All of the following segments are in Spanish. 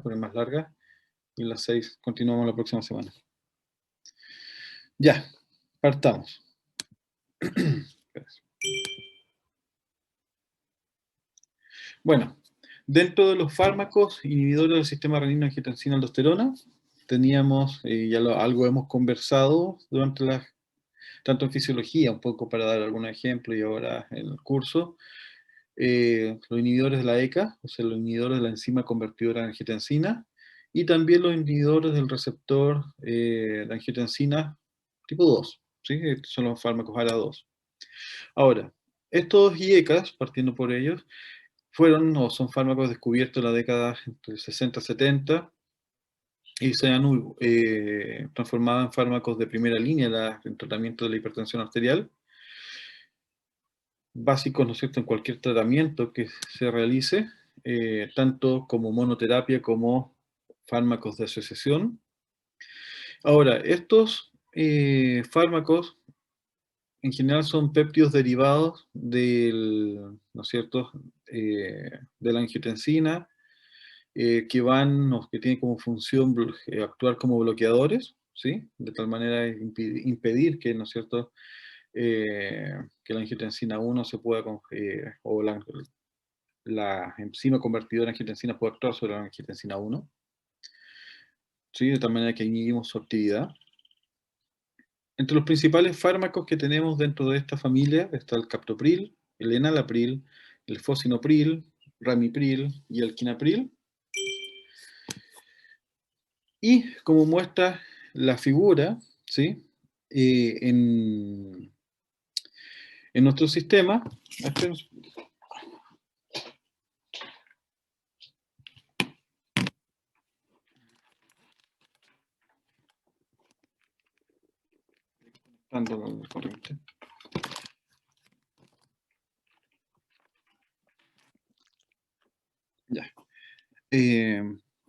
poner más largas, y las 6 continuamos la próxima semana. Ya, partamos. Bueno, dentro de los fármacos inhibidores del sistema renina-angiotensina-aldosterona, teníamos, algo hemos conversado durante tanto en fisiología, un poco para dar algún ejemplo, y ahora en el curso, los inhibidores de la ECA, o sea, los inhibidores de la enzima convertidora de angiotensina, y también los inhibidores del receptor de angiotensina tipo 2, ¿sí? Estos son los fármacos ARA2. Ahora, estos IECAs, partiendo por ellos, fueron o son fármacos descubiertos en la década entre 60 y 70, y se han transformado en fármacos de primera línea en tratamiento de la hipertensión arterial, básicos, ¿no es cierto?, en cualquier tratamiento que se realice, tanto como monoterapia como fármacos de asociación. Ahora, estos fármacos en general son péptidos derivados ¿no es cierto?, de la angiotensina, que tienen como función actuar como bloqueadores, ¿sí? De tal manera impedir que, ¿no es cierto?, que la angiotensina 1 se pueda, o la enzima convertidora de angiotensina pueda actuar sobre la angiotensina 1, ¿sí? De tal manera que inhibimos su actividad. Entre los principales fármacos que tenemos dentro de esta familia está el captopril, el enalapril, el fosinopril, ramipril y el quinapril. Y como muestra la figura, ¿sí?, en nuestro sistema, ya.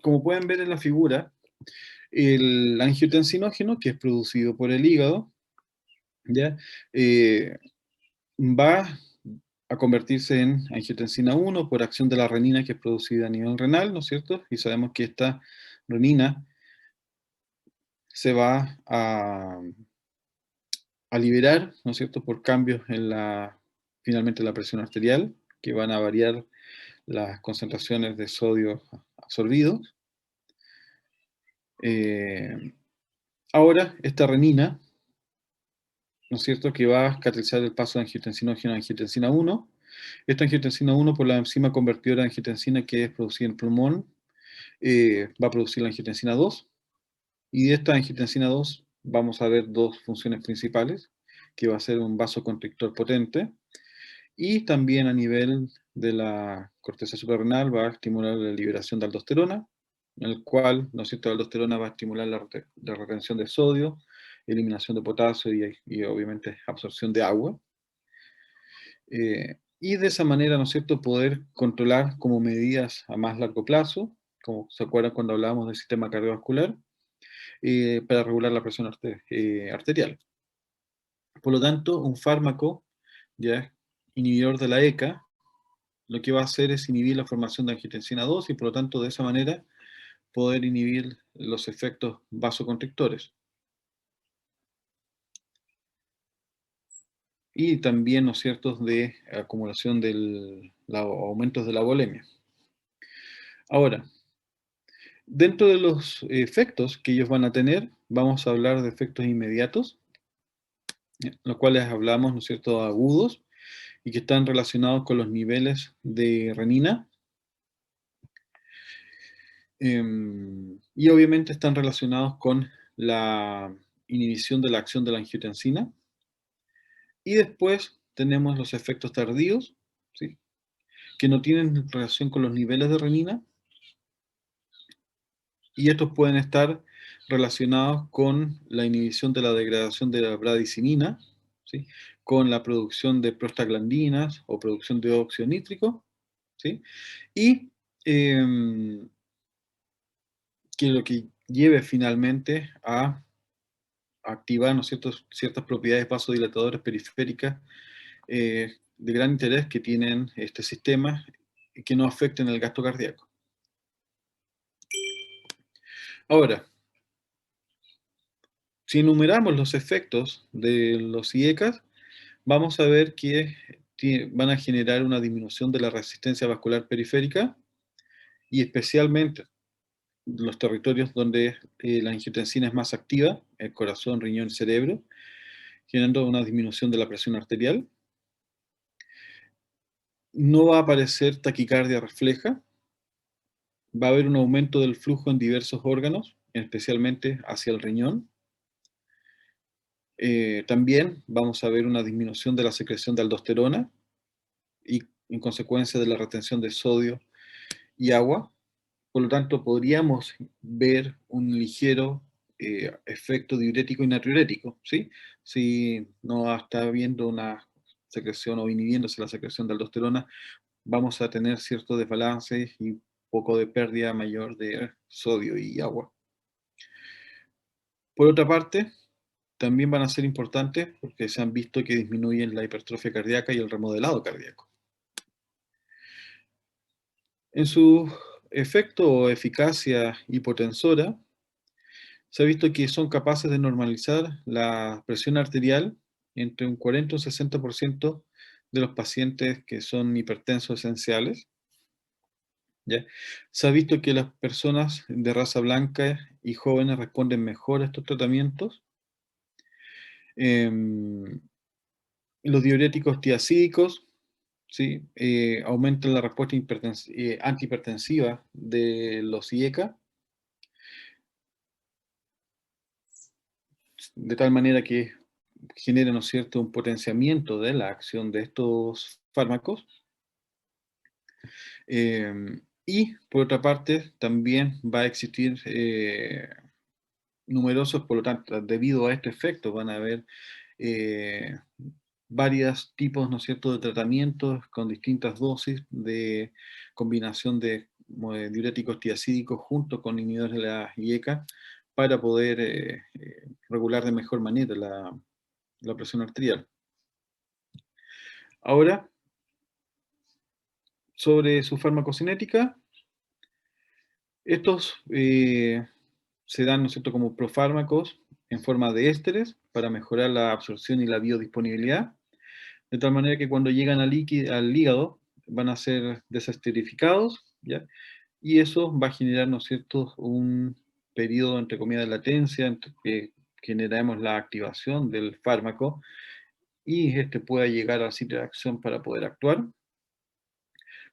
Como pueden ver en la figura, el angiotensinógeno, que es producido por el hígado, ¿ya? Va a convertirse en angiotensina 1 por acción de la renina, que es producida a nivel renal, ¿no es cierto? Y sabemos que esta renina se va a liberar, ¿no es cierto?, por cambios finalmente en la presión arterial, que van a variar las concentraciones de sodio absorbidos. Ahora, esta renina, ¿no es cierto?, que va a catalizar el paso de angiotensinógeno a angiotensina 1. Esta angiotensina 1, por la enzima convertidora de angiotensina que es producida en el pulmón, va a producir la angiotensina 2. Y de esta angiotensina 2 vamos a ver dos funciones principales, que va a ser un vasoconstrictor potente, y también a nivel de la corteza suprarrenal va a estimular la liberación de aldosterona, en el cual, ¿no es cierto?, la aldosterona va a estimular la retención de sodio, eliminación de potasio y obviamente absorción de agua. Y de esa manera, ¿no es cierto?, poder controlar como medidas a más largo plazo, como se acuerdan cuando hablábamos del sistema cardiovascular, para regular la presión arterial. Por lo tanto, un fármaco, ya inhibidor de la ECA, lo que va a hacer es inhibir la formación de angiotensina 2 y por lo tanto de esa manera poder inhibir los efectos vasoconstrictores. Y también, ¿no es cierto?, de acumulación de aumentos de la volemia. Ahora, dentro de los efectos que ellos van a tener, vamos a hablar de efectos inmediatos, los cuales hablamos, ¿no es cierto?, agudos, y que están relacionados con los niveles de renina. Y obviamente están relacionados con la inhibición de la acción de la angiotensina. Y después tenemos los efectos tardíos, ¿sí?, que no tienen relación con los niveles de renina, y estos pueden estar relacionados con la inhibición de la degradación de la bradicinina, ¿sí?, con la producción de prostaglandinas o producción de óxido nítrico, ¿sí?, y que lo que lleve finalmente a activar, ¿no es cierto?, ciertas propiedades vasodilatadoras periféricas de gran interés que tienen este sistema y que no afecten el gasto cardíaco. Ahora, si enumeramos los efectos de los IECAS, vamos a ver que van a generar una disminución de la resistencia vascular periférica y especialmente los territorios donde la angiotensina es más activa, el corazón, riñón, cerebro, generando una disminución de la presión arterial. No va a aparecer taquicardia refleja, va a haber un aumento del flujo en diversos órganos, especialmente hacia el riñón. También vamos a ver una disminución de la secreción de aldosterona y en consecuencia de la retención de sodio y agua. Por lo tanto, podríamos ver un ligero efecto diurético y natriurético, ¿sí? Si no está habiendo una secreción o inhibiéndose la secreción de aldosterona, vamos a tener cierto desbalance y poco de pérdida mayor de sodio y agua. Por otra parte, también van a ser importantes porque se han visto que disminuyen la hipertrofia cardíaca y el remodelado cardíaco. En su efecto o eficacia hipotensora, se ha visto que son capaces de normalizar la presión arterial entre un 40 y un 60% de los pacientes que son hipertensos esenciales. ¿Ya? Se ha visto que las personas de raza blanca y jóvenes responden mejor a estos tratamientos. Los diuréticos tiacídicos, ¿sí? Aumentan la respuesta antihipertensiva de los IECA, de tal manera que genera, ¿no es cierto?, un potenciamiento de la acción de estos fármacos. Y, por otra parte, también va a existir numerosos, por lo tanto, debido a este efecto, van a haber eh, varios tipos, ¿no es cierto?, de tratamientos con distintas dosis de combinación de diuréticos tiacídicos junto con inhibidores de la IECA para poder regular de mejor manera la presión arterial. Ahora, sobre su farmacocinética, estos se dan, ¿no es cierto?, como profármacos en forma de ésteres para mejorar la absorción y la biodisponibilidad, de tal manera que cuando llegan al hígado van a ser desesterificados, ¿ya? Y eso va a generar, ¿no es cierto?, un periodo, entre comillas, de latencia, entre que generamos la activación del fármaco y este pueda llegar al sitio de acción para poder actuar.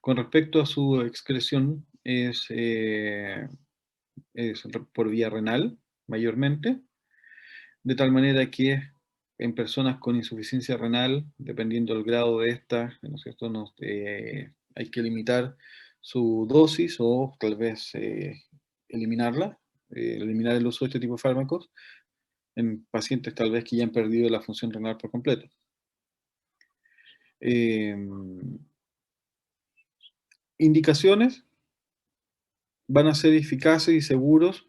Con respecto a su excreción, es por vía renal, mayormente, de tal manera que en personas con insuficiencia renal, dependiendo del grado de esta, ¿no es cierto?, hay que limitar su dosis o tal vez eliminarla, eliminar el uso de este tipo de fármacos en pacientes tal vez que ya han perdido la función renal por completo. Indicaciones van a ser eficaces y seguros,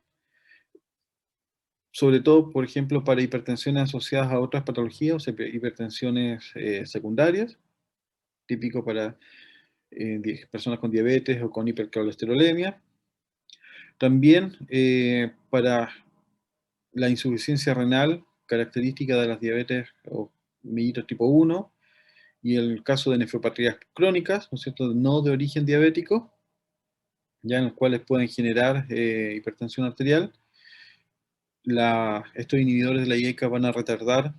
sobre todo, por ejemplo, para hipertensiones asociadas a otras patologías, o sea, hipertensiones secundarias, típico para personas con diabetes o con hipercolesterolemia. También para la insuficiencia renal, característica de las diabetes o mellitus tipo 1, y el caso de nefropatías crónicas, ¿no es cierto?, no de origen diabético, ya en los cuales pueden generar hipertensión arterial. Estos inhibidores de la IECA van a retardar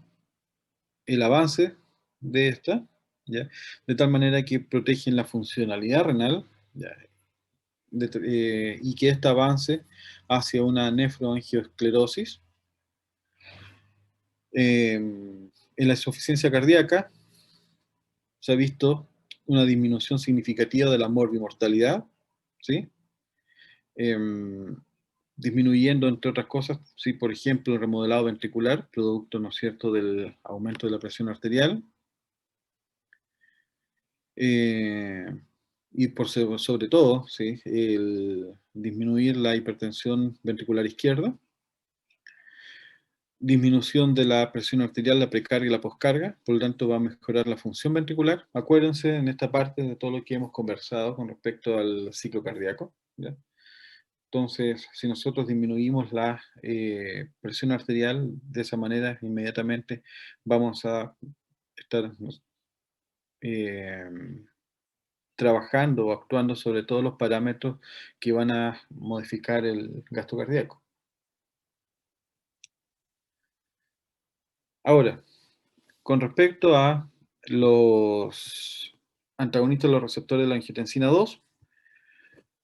el avance de esta, ¿ya? De tal manera que protegen la funcionalidad renal, ¿ya? Y que ésta avance hacia una nefroangiosclerosis. En la insuficiencia cardíaca se ha visto una disminución significativa de la morbimortalidad, ¿sí? Disminuyendo, entre otras cosas, ¿sí?, por ejemplo, el remodelado ventricular, producto, ¿no es cierto?, del aumento de la presión arterial. Y sobre todo, ¿sí?, el disminuir la hipertensión ventricular izquierda, disminución de la presión arterial, la precarga y la poscarga, por lo tanto va a mejorar la función ventricular. Acuérdense en esta parte de todo lo que hemos conversado con respecto al ciclo cardíaco, ¿ya? Entonces, si nosotros disminuimos la presión arterial de esa manera, inmediatamente vamos a estar eh, trabajando o actuando sobre todos los parámetros que van a modificar el gasto cardíaco. Ahora, con respecto a los antagonistas de los receptores de la angiotensina 2,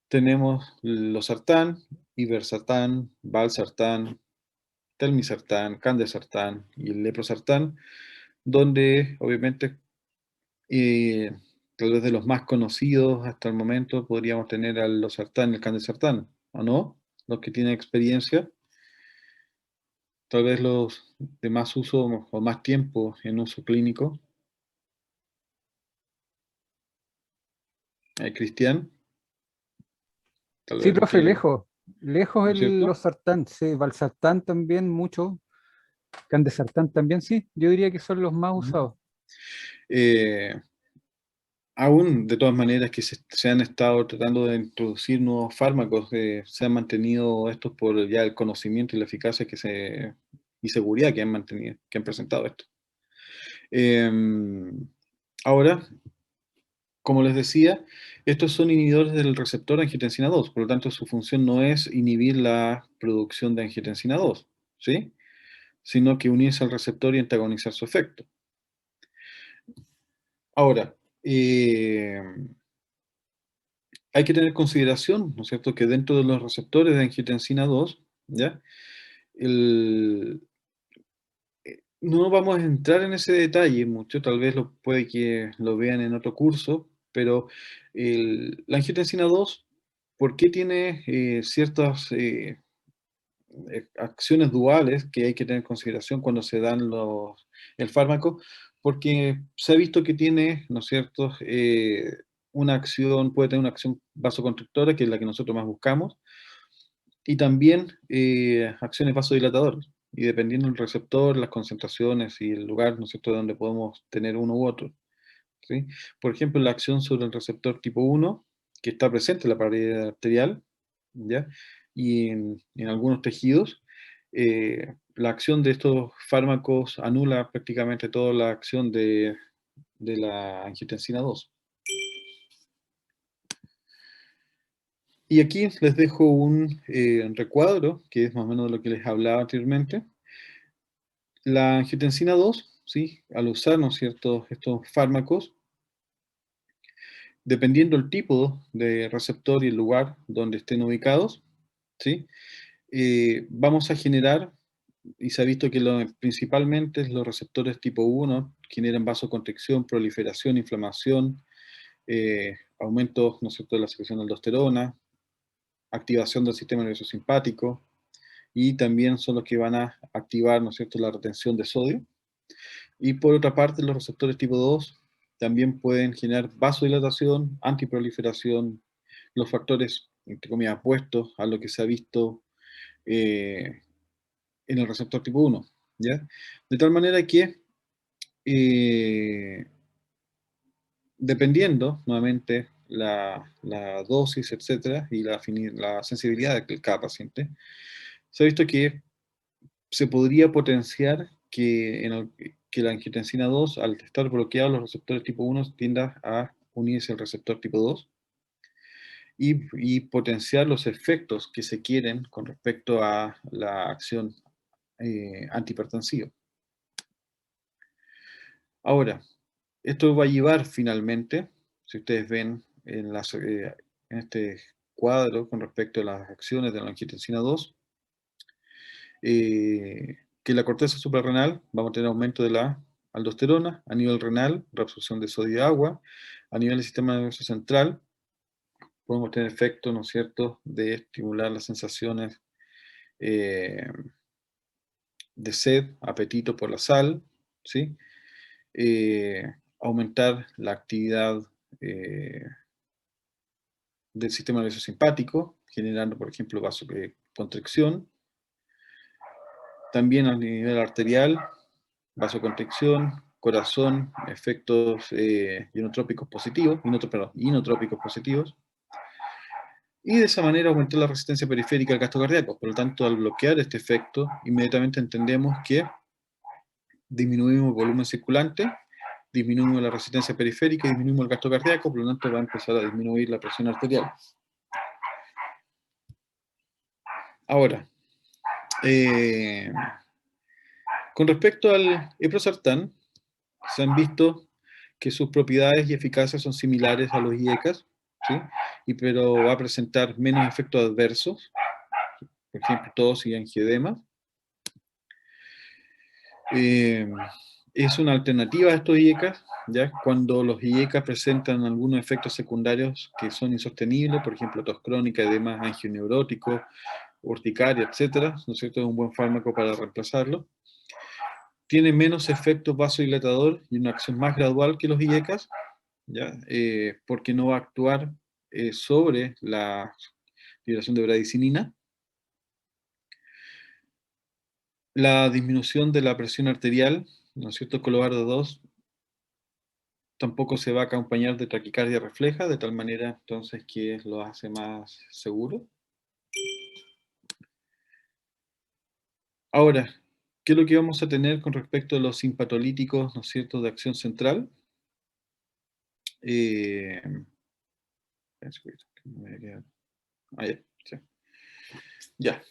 tenemos losartán, irbesartán, valsartán, telmisartán, candesartán y el leprosartán, donde obviamente, eh, tal vez de los más conocidos hasta el momento, podríamos tener al losartán y el candesartán, ¿o no? Los que tienen experiencia, tal vez los de más uso o más tiempo en uso clínico. Cristian, tal Sí, vez los profe, que, lejos. Lejos ¿no es cierto? los sartán, sí, valsartán también mucho, candesartán también, sí. Yo diría que son los más Ujú. usados. Eh, Aún, de todas maneras, que se han estado tratando de introducir nuevos fármacos, se han mantenido estos por ya el conocimiento y la eficacia y seguridad que han mantenido, que han presentado esto. Ahora, como les decía, estos son inhibidores del receptor angiotensina 2, por lo tanto su función no es inhibir la producción de angiotensina 2, ¿sí? Sino que unirse al receptor y antagonizar su efecto. Ahora, hay que tener consideración, ¿no es cierto?, que dentro de los receptores de angiotensina 2, ¿ya? El- no vamos a entrar en ese detalle mucho, tal vez puede que lo vean en otro curso, pero la angiotensina 2, ¿por qué tiene ciertas acciones duales que hay que tener en consideración cuando se dan el fármaco? Porque se ha visto que tiene, ¿no es cierto?, puede tener una acción vasoconstrictora, que es la que nosotros más buscamos, y también acciones vasodilatadoras. Y dependiendo del receptor, las concentraciones y el lugar, ¿no es cierto?, donde podemos tener uno u otro, ¿sí? Por ejemplo, la acción sobre el receptor tipo 1, que está presente en la pared arterial, ¿ya? Y en algunos tejidos, la acción de estos fármacos anula prácticamente toda la acción de la angiotensina 2. Y aquí les dejo un recuadro, que es más o menos de lo que les hablaba anteriormente. La angiotensina 2, ¿sí?, al usar, ¿no es cierto?, estos fármacos, dependiendo el tipo de receptor y el lugar donde estén ubicados, ¿sí?, vamos a generar, y se ha visto que principalmente los receptores tipo 1 generan vasoconstricción, proliferación, inflamación, aumento, ¿no es cierto?, de la secreción de aldosterona, activación del sistema nervioso simpático, y también son los que van a activar, ¿no es cierto?, la retención de sodio. Y por otra parte, los receptores tipo 2 también pueden generar vasodilatación, antiproliferación, los factores, entre comillas, opuestos a lo que se ha visto eh, en el receptor tipo 1, ¿ya? De tal manera que, eh, dependiendo, nuevamente, la dosis, etcétera, y la sensibilidad de cada paciente, se ha visto que se podría potenciar que la angiotensina 2, al estar bloqueados los receptores tipo 1, tienda a unirse al receptor tipo 2 y potenciar los efectos que se quieren con respecto a la acción antihipertensiva. Ahora, esto va a llevar finalmente, si ustedes ven en este cuadro con respecto a las acciones de la angiotensina 2, que la corteza suprarrenal vamos a tener aumento de la aldosterona, a nivel renal, reabsorción de sodio y agua, a nivel del sistema nervioso central, podemos tener efectos, ¿no es cierto?, de estimular las sensaciones eh, de sed, apetito por la sal, ¿sí? Aumentar la actividad eh, del sistema nervioso simpático, generando, por ejemplo, vasoconstricción. También a nivel arterial, vasoconstricción, corazón, efectos inotrópicos positivos, inotrópicos positivos. y de esa manera aumentar la resistencia periférica al gasto cardíaco. Por lo tanto, al bloquear este efecto, inmediatamente entendemos que disminuimos el volumen circulante, disminuimos la resistencia periférica, disminuimos el gasto cardíaco, por lo tanto va a empezar a disminuir la presión arterial. Ahora, con respecto al eprosartán, se han visto que sus propiedades y eficacias son similares a los IECAS, ¿sí? Pero va a presentar menos efectos adversos, por ejemplo, tos y angioedema. Es una alternativa a estos IECAS, ¿ya? Cuando los IECAS presentan algunos efectos secundarios que son insostenibles, por ejemplo, tos crónica, edema angioneurótico, urticaria, etcétera, ¿no es cierto? Es un buen fármaco para reemplazarlo. Tiene menos efecto vasodilatador y una acción más gradual que los IECAS, ¿ya? Porque no va a actuar sobre la liberación de bradicinina. La disminución de la presión arterial, ¿no es cierto?, Colobardo 2, tampoco se va a acompañar de taquicardia refleja, de tal manera entonces que lo hace más seguro. Ahora, ¿qué es lo que vamos a tener con respecto a los simpatolíticos, ¿no es cierto?, de acción central? Eh, ah, ya, sí. Ya.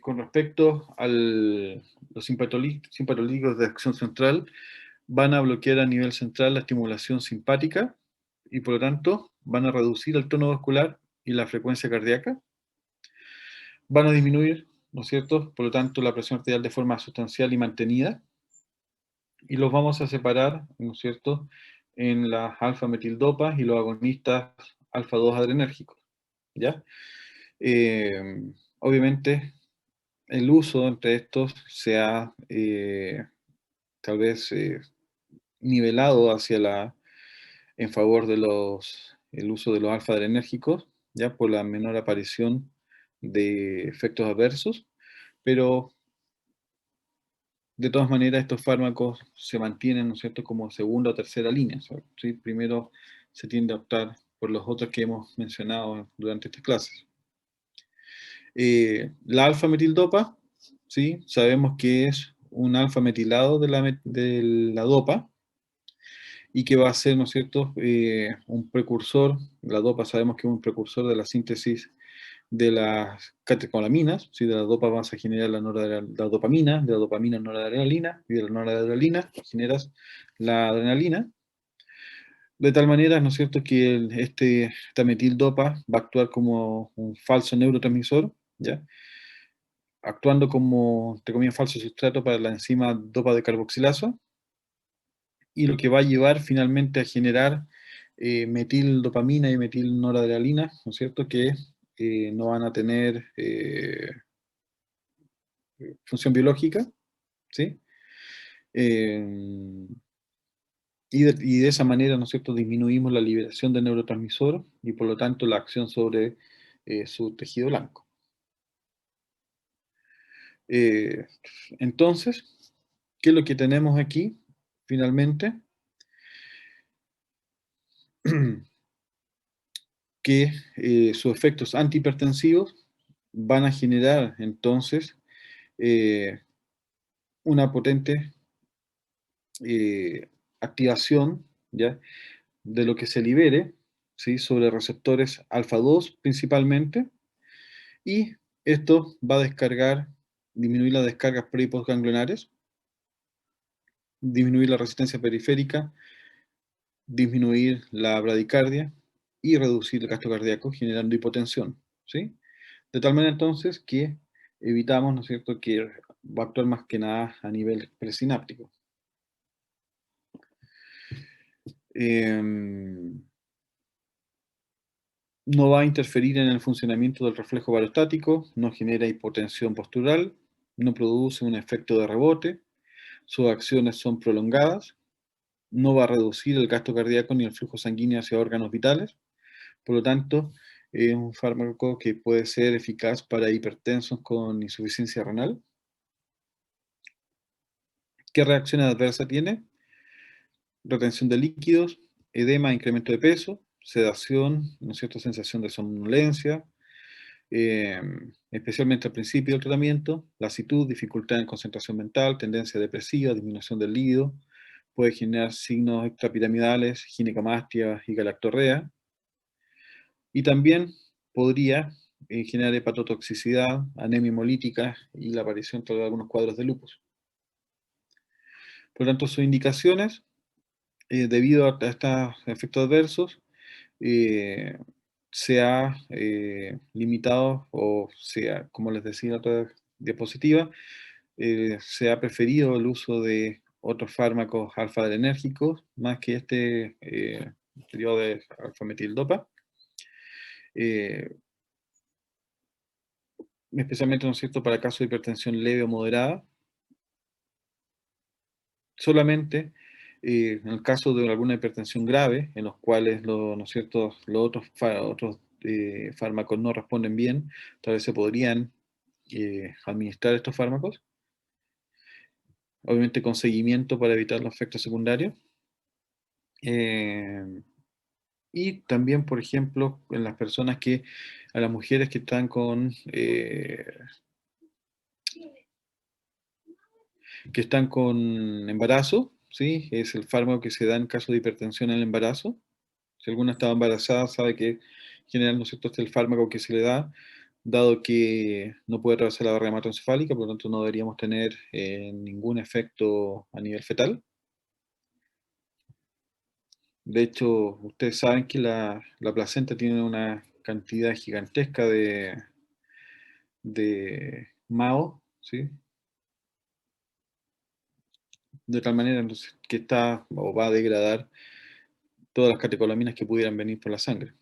Con respecto a los simpatolíticos de acción central, van a bloquear a nivel central la estimulación simpática y por lo tanto van a reducir el tono vascular y la frecuencia cardíaca. Van a disminuir, ¿no es cierto?, por lo tanto, la presión arterial de forma sustancial y mantenida. Y los vamos a separar, ¿no es cierto?, en las alfa-metildopas y los agonistas alfa-2 adrenérgicos, ¿ya? Obviamente, el uso entre estos se ha tal vez nivelado en favor de el uso de los alfa-adrenérgicos, ya por la menor aparición de efectos adversos, pero de todas maneras estos fármacos se mantienen, ¿no es cierto?, como segunda o tercera línea, ¿sí? Primero se tiende a optar por los otros que hemos mencionado durante estas clases. La alfa-metildopa, ¿sí?, sabemos que es un alfa-metilado de la dopa, y que va a ser, ¿no es cierto?, un precursor. La dopa sabemos que es un precursor de la síntesis de las catecolaminas, ¿sí? De la dopa vas a generar la dopamina, de la dopamina noradrenalina, y de la noradrenalina generas la adrenalina, de tal manera, ¿no es cierto?, que esta metildopa va a actuar como un falso neurotransmisor, ¿ya?, actuando como, entre comillas, falso sustrato para la enzima dopa de carboxilasa, y lo que va a llevar finalmente a generar metildopamina y metilnoradrenalina, ¿no es cierto?, que no van a tener función biológica, ¿sí? Eh, y de esa manera, ¿no es cierto?, disminuimos la liberación de neurotransmisor y por lo tanto la acción sobre su tejido blanco. Eh, entonces, ¿qué es lo que tenemos aquí finalmente? Que sus efectos antihipertensivos van a generar entonces una potente activación, ¿ya?, de lo que se libere, ¿sí?, sobre receptores alfa-2 principalmente, y esto va a disminuir las descargas pre- y postganglionares, disminuir la resistencia periférica, disminuir la bradicardia y reducir el gasto cardíaco generando hipotensión, ¿sí? De tal manera entonces que evitamos, ¿no es cierto?, que va a actuar más que nada a nivel presináptico. No va a interferir en el funcionamiento del reflejo barostático, no genera hipotensión postural, no produce un efecto de rebote, sus acciones son prolongadas, no va a reducir el gasto cardíaco ni el flujo sanguíneo hacia órganos vitales, por lo tanto, es un fármaco que puede ser eficaz para hipertensos con insuficiencia renal. ¿Qué reacciones adversas tiene? Retención de líquidos, edema, incremento de peso, sedación, ¿no es cierto?, sensación de somnolencia, especialmente al principio del tratamiento, lasitud, dificultad en concentración mental, tendencia depresiva, disminución del libido, puede generar signos extrapiramidales, ginecomastia y galactorrea, y también podría generar hepatotoxicidad, anemia hemolítica y la aparición de algunos cuadros de lupus. Por lo tanto, sus indicaciones, debido a estos efectos adversos, eh, se ha limitado, o sea, como les decía en la otra diapositiva, se ha preferido el uso de otros fármacos alfa-adrenérgicos más que este derivado de alfa-metildopa, eh, especialmente, ¿no es cierto?, para casos de hipertensión leve o moderada. Solamente en el caso de alguna hipertensión grave, en los cuales ¿no es cierto?, los otros fármacos no responden bien, tal vez se podrían administrar estos fármacos, obviamente con seguimiento para evitar los efectos secundarios. Eh, y también, por ejemplo, en las personas a las mujeres que están con embarazo, ¿sí? Es el fármaco que se da en caso de hipertensión en el embarazo. Si alguna estaba embarazada, sabe que en general, ¿no es cierto?, este es el fármaco que se le da, dado que no puede atravesar la barrera hematoencefálica, por lo tanto no deberíamos tener ningún efecto a nivel fetal. De hecho, ustedes saben que la placenta tiene una cantidad gigantesca de MAO, ¿sí? De tal manera entonces, que está o va a degradar todas las catecolaminas que pudieran venir por la sangre.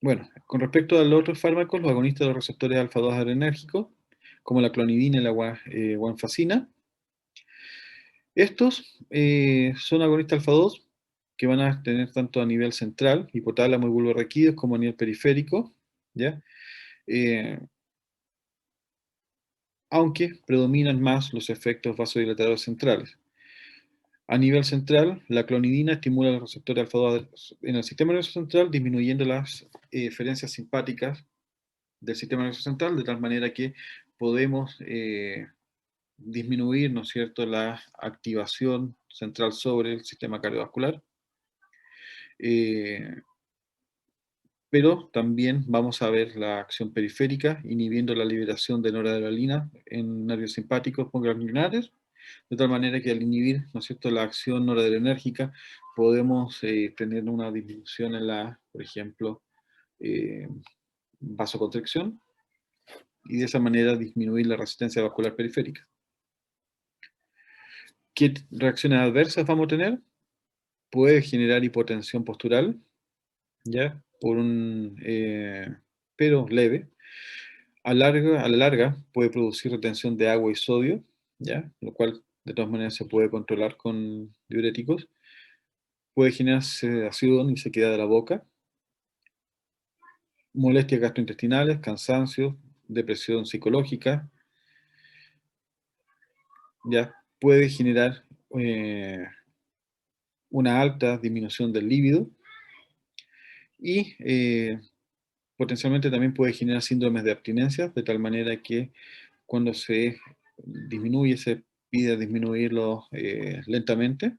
Bueno, con respecto a los otros fármacos, los agonistas de los receptores alfa-2 adrenérgicos, como la clonidina y la guanfacina, estos son agonistas alfa-2 que van a tener tanto a nivel central, hipotálamo y bulbo raquídeos, como a nivel periférico, ¿ya? Aunque predominan más los efectos vasodilatadores centrales. A nivel central, la clonidina estimula los receptores alfa-2 en el sistema nervioso central, disminuyendo las eferencias simpáticas del sistema nervioso central, de tal manera que podemos disminuir, ¿no es cierto?, la activación central sobre el sistema cardiovascular. Pero también vamos a ver la acción periférica, inhibiendo la liberación de noradrenalina en nervios simpáticos ganglionares, de tal manera que al inhibir, ¿no es cierto?, la acción noradrenérgica, podemos tener una disminución en la, por ejemplo, vasoconstricción, y de esa manera disminuir la resistencia vascular periférica. ¿Qué reacciones adversas vamos a tener? Puede generar hipotensión postural, ¿ya? Pero leve. A la larga puede producir retención de agua y sodio, ¿ya? Lo cual de todas maneras se puede controlar con diuréticos. Puede generar sedación y sequedad de la boca, molestias gastrointestinales, cansancio, depresión psicológica, ¿ya? Puede generar una alta disminución del líbido y potencialmente también puede generar síndromes de abstinencia, de tal manera que cuando se disminuye, se pide disminuirlo lentamente.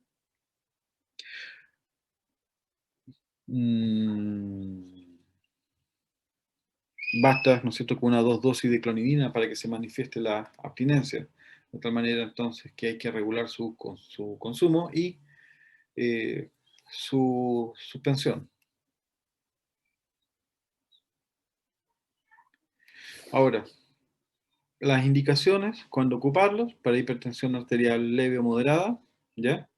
Basta, ¿no es cierto?, con una 2 dosis de clonidina para que se manifieste la abstinencia. De tal manera entonces que hay que regular su consumo y su suspensión. Ahora, las indicaciones, cuando ocuparlos, para hipertensión arterial leve o moderada, ¿ya?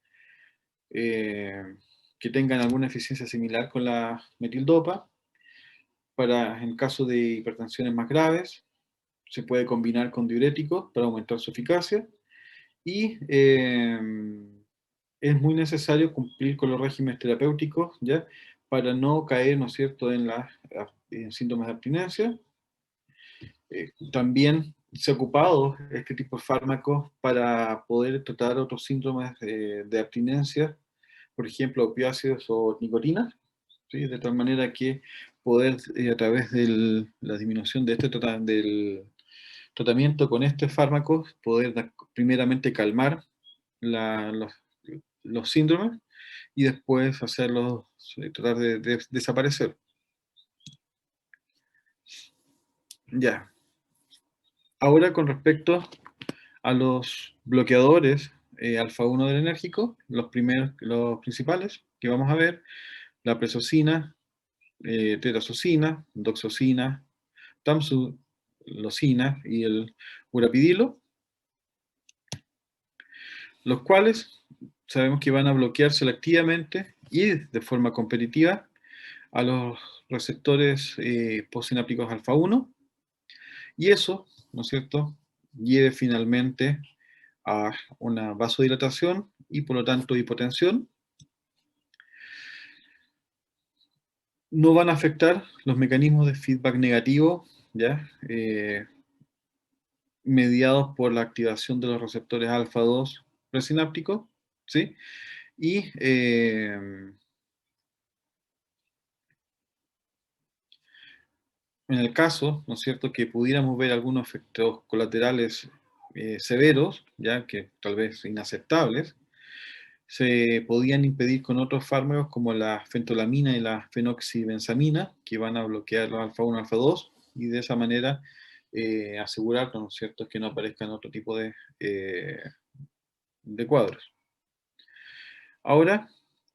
Que tengan alguna eficiencia similar con la metildopa. En caso de hipertensiones más graves, se puede combinar con diuréticos para aumentar su eficacia. Y es muy necesario cumplir con los regímenes terapéuticos, ¿ya? Para no caer, ¿no es cierto?, en síntomas de abstinencia. También se ha ocupado este tipo de fármacos para poder tratar otros síndromes de abstinencia, por ejemplo, opiáceos o nicotina, ¿sí? De tal manera que poder, a través de la disminución de del tratamiento con este fármaco, poder primeramente calmar los síndromes y después hacerlos, tratar de desaparecer. Ya. Ahora con respecto a los bloqueadores alfa-1 del enérgico, los principales que vamos a ver, la presocina, tetrazzocina, doxocina, tamsulosina y el urapidilo, los cuales sabemos que van a bloquear selectivamente y de forma competitiva a los receptores postsinápticos alfa-1, y eso, ¿no es cierto?, lleve finalmente a una vasodilatación y por lo tanto hipotensión. No van a afectar los mecanismos de feedback negativo, ¿ya? Mediados por la activación de los receptores alfa-2 presinápticos, ¿sí? Y en el caso, ¿no es cierto?, que pudiéramos ver algunos efectos colaterales severos, ya que tal vez inaceptables, se podían impedir con otros fármacos como la fentolamina y la fenoxibenzamina, que van a bloquear los alfa-1 y alfa-2, y de esa manera asegurarnos, ¿no es cierto?, que no aparezcan otro tipo de cuadros. Ahora,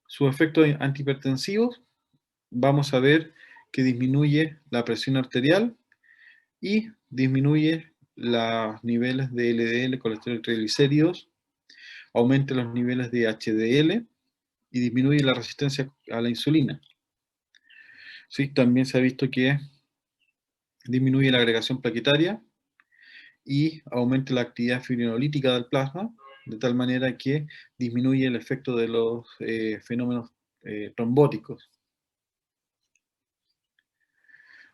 sus efectos antihipertensivos, vamos a ver que disminuye la presión arterial y disminuye los niveles de LDL, colesterol y triglicéridos, aumenta los niveles de HDL y disminuye la resistencia a la insulina. ¿Sí? También se ha visto que disminuye la agregación plaquetaria y aumenta la actividad fibrinolítica del plasma, de tal manera que disminuye el efecto de los fenómenos trombóticos.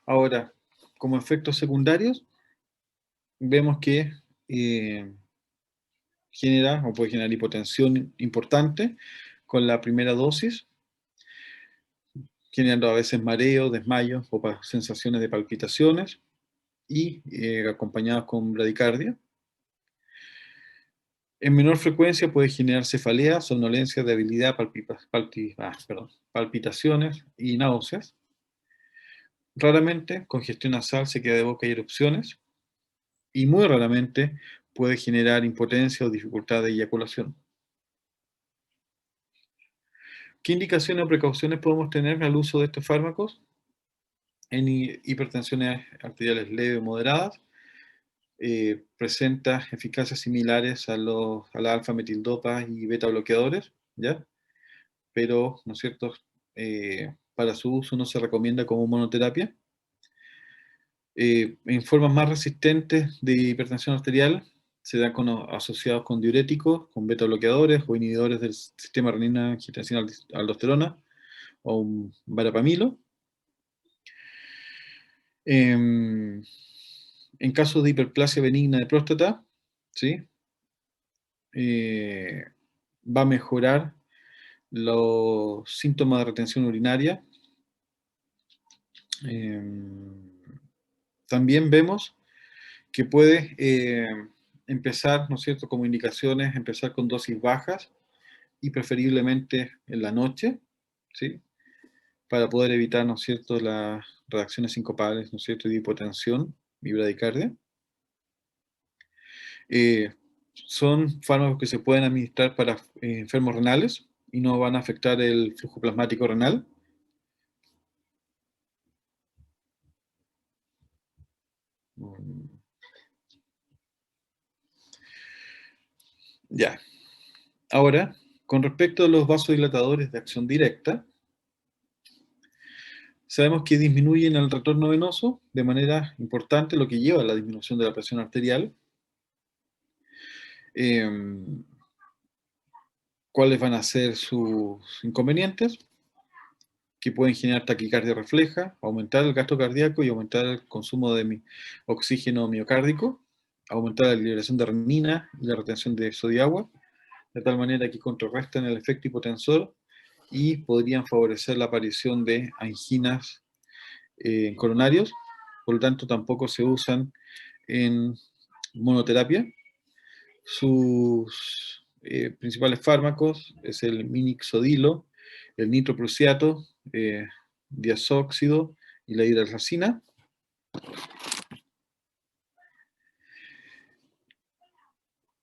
Ahora, como efectos secundarios, vemos que genera o puede generar hipotensión importante con la primera dosis, generando a veces mareo, desmayos o sensaciones de palpitaciones y acompañados con bradicardia. En menor frecuencia puede generar cefalea, somnolencia, debilidad, palpitaciones y náuseas. Raramente, congestión nasal, sequedad de boca y erupciones. Y muy raramente puede generar impotencia o dificultad de eyaculación. ¿Qué indicaciones o precauciones podemos tener al uso de estos fármacos? En hipertensiones arteriales leves o moderadas, presenta eficacias similares a la alfa-metildopa y beta bloqueadores, ¿ya? Pero, ¿no es cierto?, para su uso no se recomienda como monoterapia. En formas más resistentes de hipertensión arterial se dan asociados con diuréticos, con beta bloqueadores o inhibidores del sistema renina-angiotensina-aldosterona o un verapamilo. En caso de hiperplasia benigna de próstata, ¿sí? Va a mejorar los síntomas de retención urinaria. También vemos que puede empezar, ¿no es cierto?, como indicaciones, empezar con dosis bajas y preferiblemente en la noche, ¿sí?, para poder evitar, ¿no es cierto?, las reacciones sincopables, ¿no es cierto?, de hipotensión y bradicardia. Son fármacos que se pueden administrar para enfermos renales y no van a afectar el flujo plasmático renal. Ya. Ahora, con respecto a los vasodilatadores de acción directa, sabemos que disminuyen el retorno venoso de manera importante, lo que lleva a la disminución de la presión arterial. ¿Cuáles van a ser sus inconvenientes? Que pueden generar taquicardia refleja, aumentar el gasto cardíaco y aumentar el consumo de oxígeno miocárdico, aumentar la liberación de renina y la retención de sodio y agua, de tal manera que contrarrestan el efecto hipotensor y podrían favorecer la aparición de anginas coronarios. Por lo tanto, tampoco se usan en monoterapia. Sus principales fármacos es el minixodilo, el nitroprusiato, diazóxido y la hidralazina.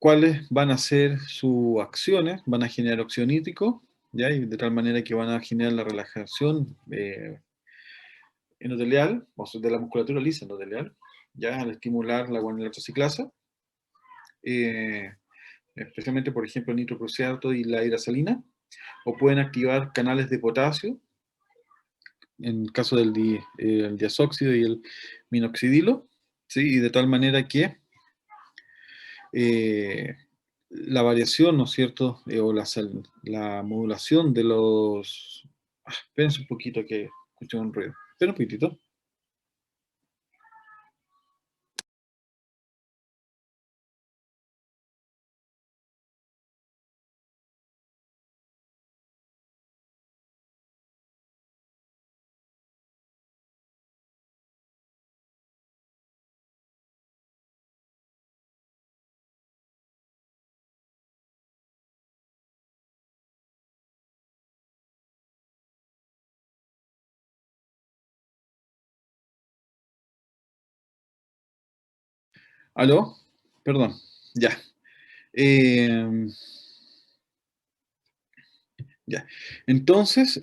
¿Cuáles van a ser sus acciones? Van a generar óxido nítrico, ¿ya? Y de tal manera que van a generar la relajación endotelial, o sea, de la musculatura lisa endotelial, ¿ya? Al estimular la guanilatra ciclasa. Especialmente, por ejemplo, el nitroprusiato y la hidrasalina, o pueden activar canales de potasio, en el caso del el diazóxido y el minoxidilo, ¿sí? Y de tal manera que la variación, ¿no es cierto?, o la modulación de los... espérense un poquito que escuché un ruido. Espera un poquitito. ¿Aló? Perdón, ya. Eh, ya. Entonces,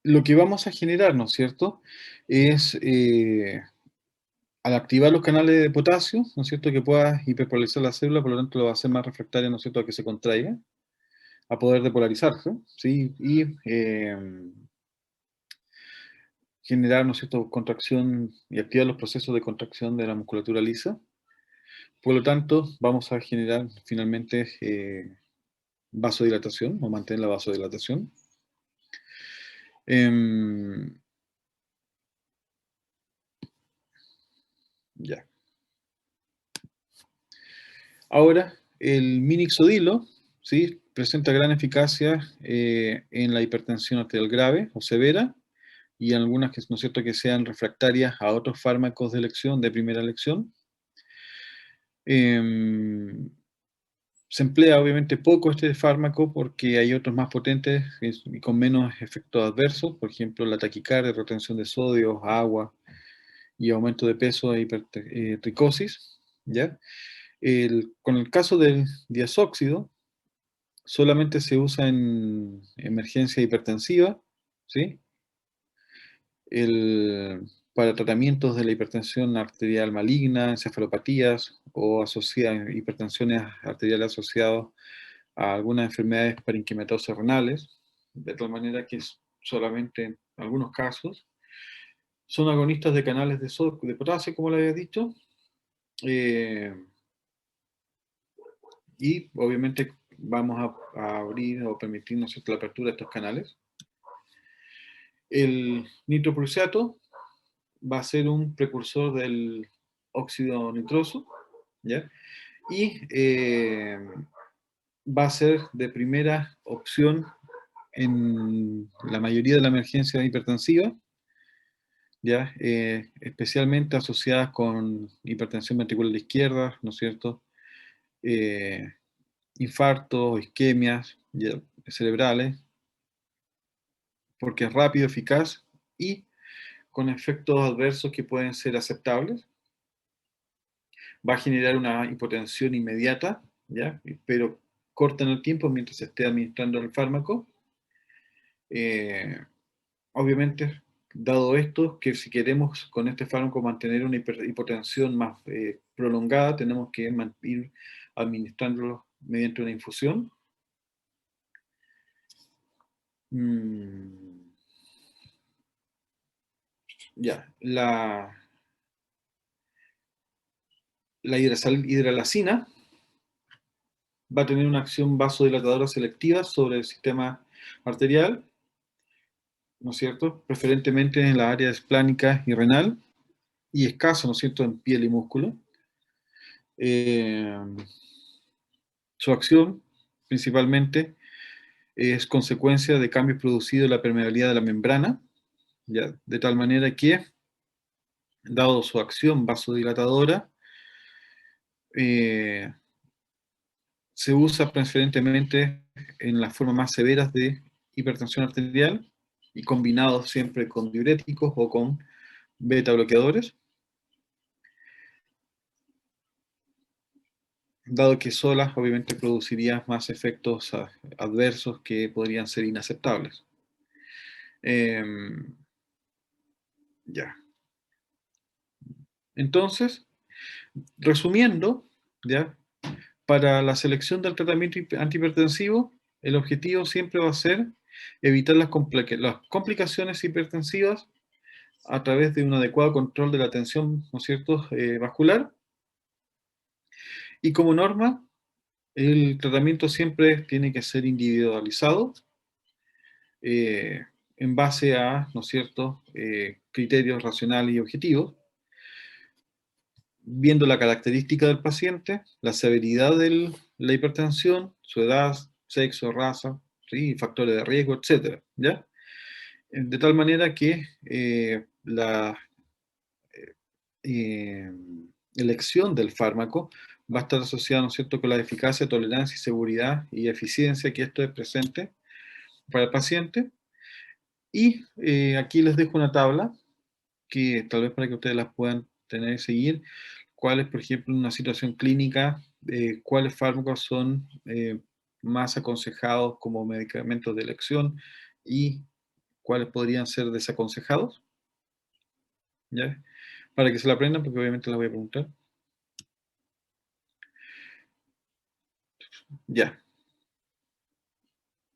lo que vamos a generar, ¿no es cierto?, es, al activar los canales de potasio, ¿no es cierto?, que pueda hiperpolarizar la célula, por lo tanto lo va a hacer más refractaria, ¿no es cierto?, a que se contraiga, a poder depolarizarse, ¿sí? Y generar, ¿no es cierto?, contracción y activar los procesos de contracción de la musculatura lisa. Por lo tanto, vamos a generar finalmente vasodilatación, o mantener la vasodilatación. Ya. Ahora, el minixodilo, ¿sí?, presenta gran eficacia en la hipertensión arterial grave o severa, y en algunas que, ¿no es cierto?, que sean refractarias a otros fármacos de elección, de primera elección. Se emplea obviamente poco este fármaco porque hay otros más potentes y con menos efectos adversos, por ejemplo la taquicardia, retención de sodio, agua y aumento de peso e hipertricosis, ¿ya? Con el caso del diazóxido, solamente se usa en emergencia hipertensiva, ¿sí? Para tratamientos de la hipertensión arterial maligna, encefalopatías o hipertensiones arteriales asociadas a algunas enfermedades parenquimatosas renales, de tal manera que solamente en algunos casos son agonistas de canales de potasio, como le había dicho, eh, y obviamente vamos a abrir o permitirnos la apertura de estos canales. El nitroprusiato va a ser un precursor del óxido nitroso, ¿ya? Y va a ser de primera opción en la mayoría de la emergencia hipertensiva, ¿ya? Especialmente asociadas con hipertensión ventricular izquierda, ¿no es cierto? Infartos, isquemias, ¿ya?, cerebrales, porque es rápido, eficaz y con efectos adversos que pueden ser aceptables. Va a generar una hipotensión inmediata, ¿ya?, pero corta en el tiempo mientras se esté administrando el fármaco. Obviamente, dado esto, que si queremos con este fármaco mantener una hipotensión más prolongada, tenemos que ir administrándolo mediante una infusión. Ya, la hidralazina va a tener una acción vasodilatadora selectiva sobre el sistema arterial, ¿no es cierto?, preferentemente en las áreas esplánica y renal, y escaso, ¿no es cierto?, en piel y músculo. Eh, Su acción, principalmente, es consecuencia de cambios producidos en la permeabilidad de la membrana, ¿ya? De tal manera que, dado su acción vasodilatadora, eh, se usa preferentemente en las formas más severas de hipertensión arterial y combinado siempre con diuréticos o con beta bloqueadores, dado que solas obviamente produciría más efectos adversos que podrían ser inaceptables. Ya. Entonces, resumiendo, ¿ya? Para la selección del tratamiento antihipertensivo, el objetivo siempre va a ser evitar las complicaciones hipertensivas a través de un adecuado control de la tensión, ¿no es cierto?, vascular. Y como norma, el tratamiento siempre tiene que ser individualizado eh, en base a, ¿no es cierto?, criterios racionales y objetivos, viendo la característica del paciente, la severidad de la hipertensión, su edad, sexo, raza, ¿sí? Factores de riesgo, etcétera, ¿ya? De tal manera que la eh, elección del fármaco va a estar asociada, ¿no es cierto?, con la eficacia, tolerancia, seguridad y eficiencia que esto es presente para el paciente. Y aquí les dejo una tabla que tal vez para que ustedes las puedan tener y seguir, cuáles, por ejemplo, en una situación clínica, cuáles fármacos son más aconsejados como medicamentos de elección y cuáles podrían ser desaconsejados, ¿ya? Para que se la aprendan, porque obviamente las voy a preguntar. Ya.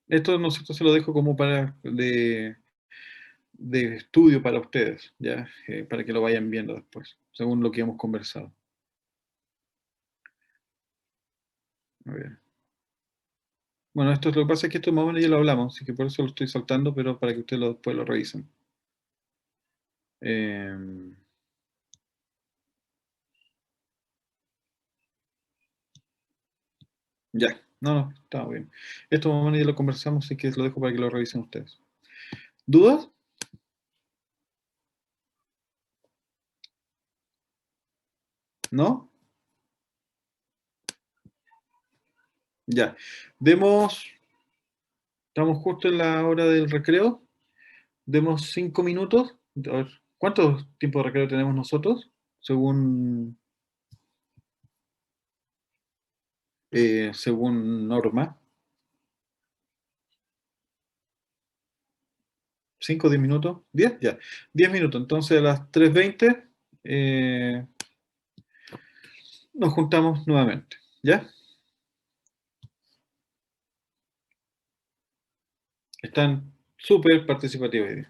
Esto, ¿no es cierto?, se lo dejo como para de estudio para ustedes, ¿ya? Para que lo vayan viendo después, según lo que hemos conversado. A ver. Bueno, esto lo que pasa es que esto más o menos ya lo hablamos, así que por eso lo estoy saltando, pero para que ustedes después lo revisen. Eh, ya, no, está bien. Esto más o menos ya lo conversamos, así que lo dejo para que lo revisen ustedes. ¿Dudas? ¿No? Ya. Demos, estamos justo en la hora del recreo. Demos 5 minutos. A ver, ¿cuánto tiempo de recreo tenemos nosotros? Según, según norma. 5 o 10 minutos. ¿10? Ya. 10 minutos. Entonces a las 3:20 nos juntamos nuevamente. ¿Ya? Están súper participativos hoy día.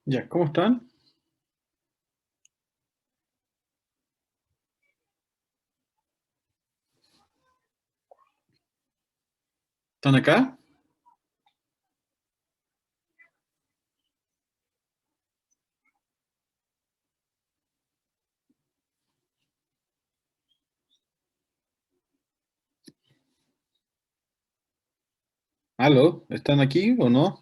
Ya, ¿cómo están? ¿Están acá? ¿Aló? ¿Están aquí o no?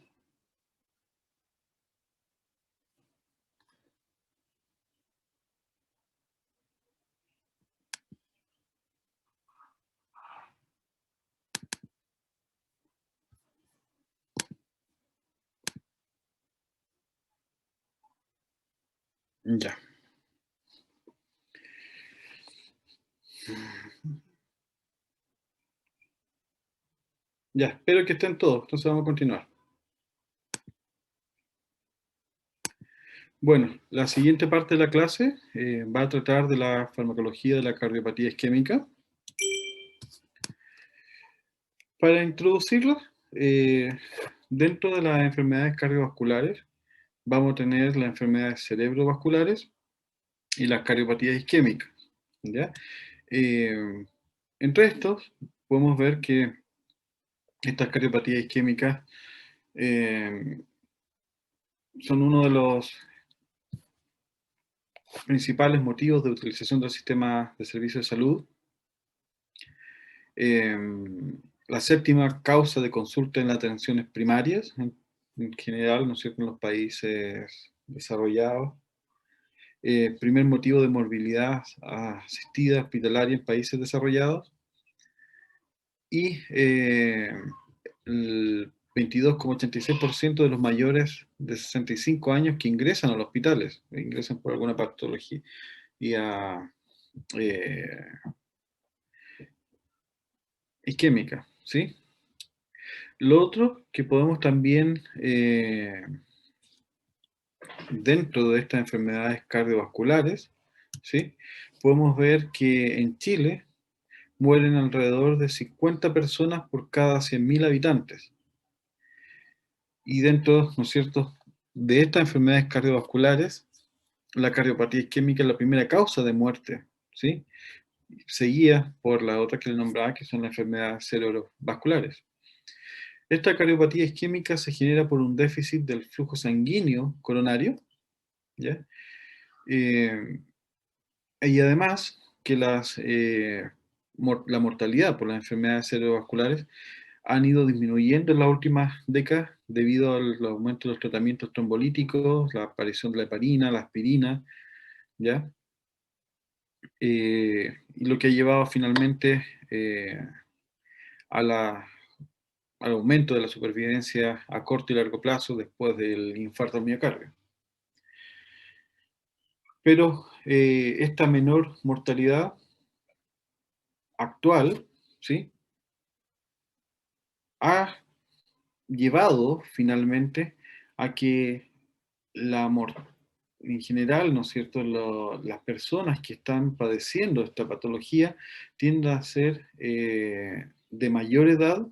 Ya. Ya, espero que estén todos, entonces vamos a continuar. Bueno, la siguiente parte de la clase va a tratar de la farmacología de la cardiopatía isquémica. Para introducirla, dentro de las enfermedades cardiovasculares, vamos a tener las enfermedades cerebrovasculares y las cardiopatías isquémicas, ¿ya? Eh, Entre estos, podemos ver que estas cardiopatías isquémicas eh, son uno de los principales motivos de utilización del sistema de servicios de salud. Eh, la séptima causa de consulta en las atenciones primarias, en general, ¿no es cierto?, en los países desarrollados. Primer motivo de morbilidad asistida hospitalaria en países desarrollados. Y el 22,86% de los mayores de 65 años que ingresan a los hospitales, ingresan por alguna patología eh, isquémica, ¿sí? Lo otro que podemos también, dentro de estas enfermedades cardiovasculares, ¿sí?, podemos ver que en Chile mueren alrededor de 50 personas por cada 100.000 habitantes. Y dentro, ¿no es cierto?, de estas enfermedades cardiovasculares, la cardiopatía isquémica es la primera causa de muerte, ¿sí?, seguida por la otra que le nombraba, que son las enfermedades cerebrovasculares. Esta cardiopatía isquémica se genera por un déficit del flujo sanguíneo coronario, ¿ya? Eh, y además que la mortalidad por las enfermedades cerebrovasculares han ido disminuyendo en las últimas décadas debido al aumento de los tratamientos trombolíticos, la aparición de la heparina, la aspirina, ¿ya? Y lo que ha llevado finalmente a al aumento de la supervivencia a corto y largo plazo después del infarto al miocardio. Pero esta menor mortalidad actual, ¿sí?, ha llevado finalmente a que en general, ¿no es cierto?, las personas que están padeciendo esta patología tienden a ser de mayor edad,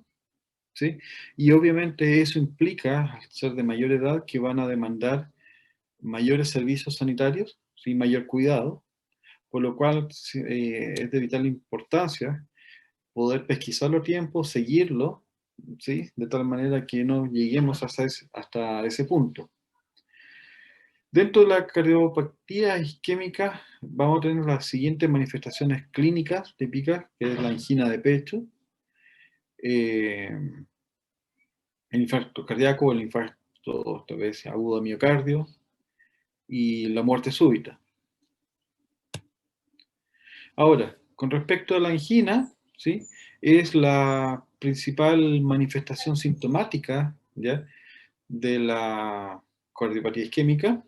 ¿sí? Y obviamente eso implica, al ser de mayor edad, que van a demandar mayores servicios sanitarios, ¿sí?, mayor cuidado, por lo cual sí, es de vital importancia poder pesquisarlo a tiempo, seguirlo, ¿sí?, de tal manera que no lleguemos hasta ese punto. Dentro de la cardiopatía isquémica vamos a tener las siguientes manifestaciones clínicas típicas, que es la angina de pecho, eh, el infarto cardíaco, el infarto esta vez agudo de miocardio y la muerte súbita. Ahora, con respecto a la angina, ¿sí?, es la principal manifestación sintomática, ¿ya?, de la cardiopatía isquémica,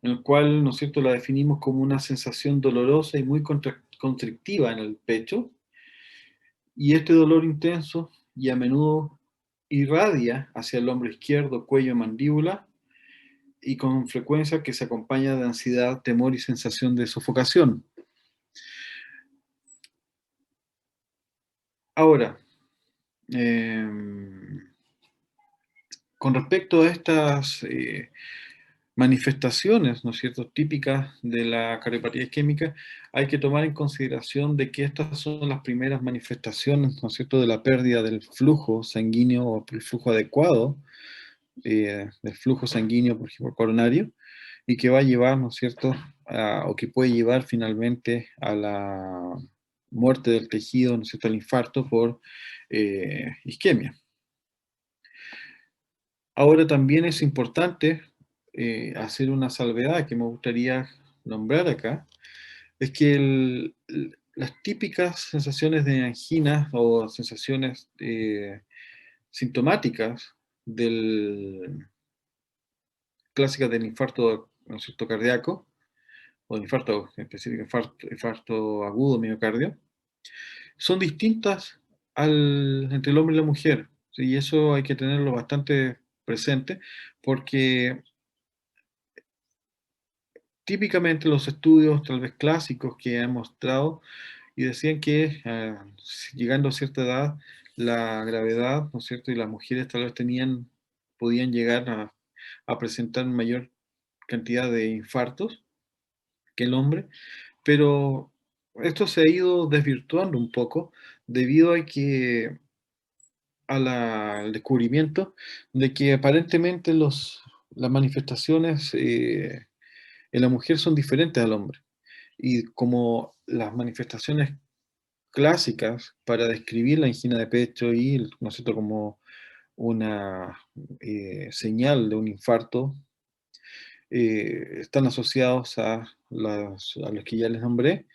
en el cual, ¿no es cierto?, la definimos como una sensación dolorosa y muy constrictiva en el pecho, y este dolor intenso y a menudo irradia hacia el hombro izquierdo, cuello, mandíbula, y con frecuencia que se acompaña de ansiedad, temor y sensación de sofocación. Ahora, con respecto a estas manifestaciones, ¿no es cierto?, típicas de la cardiopatía isquémica, hay que tomar en consideración de que estas son las primeras manifestaciones, ¿no es cierto?, de la pérdida del flujo sanguíneo o el flujo adecuado, del flujo sanguíneo, por ejemplo, coronario, y que va a llevar, ¿no es cierto?, o que puede llevar finalmente a la muerte del tejido, ¿no es cierto?, al infarto por isquemia. Ahora también es importante hacer una salvedad que me gustaría nombrar acá, es que las típicas sensaciones de angina o sensaciones sintomáticas clásicas del infarto, ¿no es cierto?, cardíaco, o del infarto específico, infarto agudo miocardio, son distintas entre el hombre y la mujer. ¿Sí? Y eso hay que tenerlo bastante presente, porque típicamente los estudios, tal vez clásicos, que han mostrado y decían que llegando a cierta edad, la gravedad, ¿no es cierto?, y las mujeres tal vez podían llegar a presentar mayor cantidad de infartos que el hombre, pero esto se ha ido desvirtuando un poco debido al descubrimiento de que aparentemente las manifestaciones en la mujer son diferentes al hombre. Y como las manifestaciones clásicas para describir la angina de pecho y, ¿no es cierto?, como una señal de un infarto, están asociados a los que ya les nombré,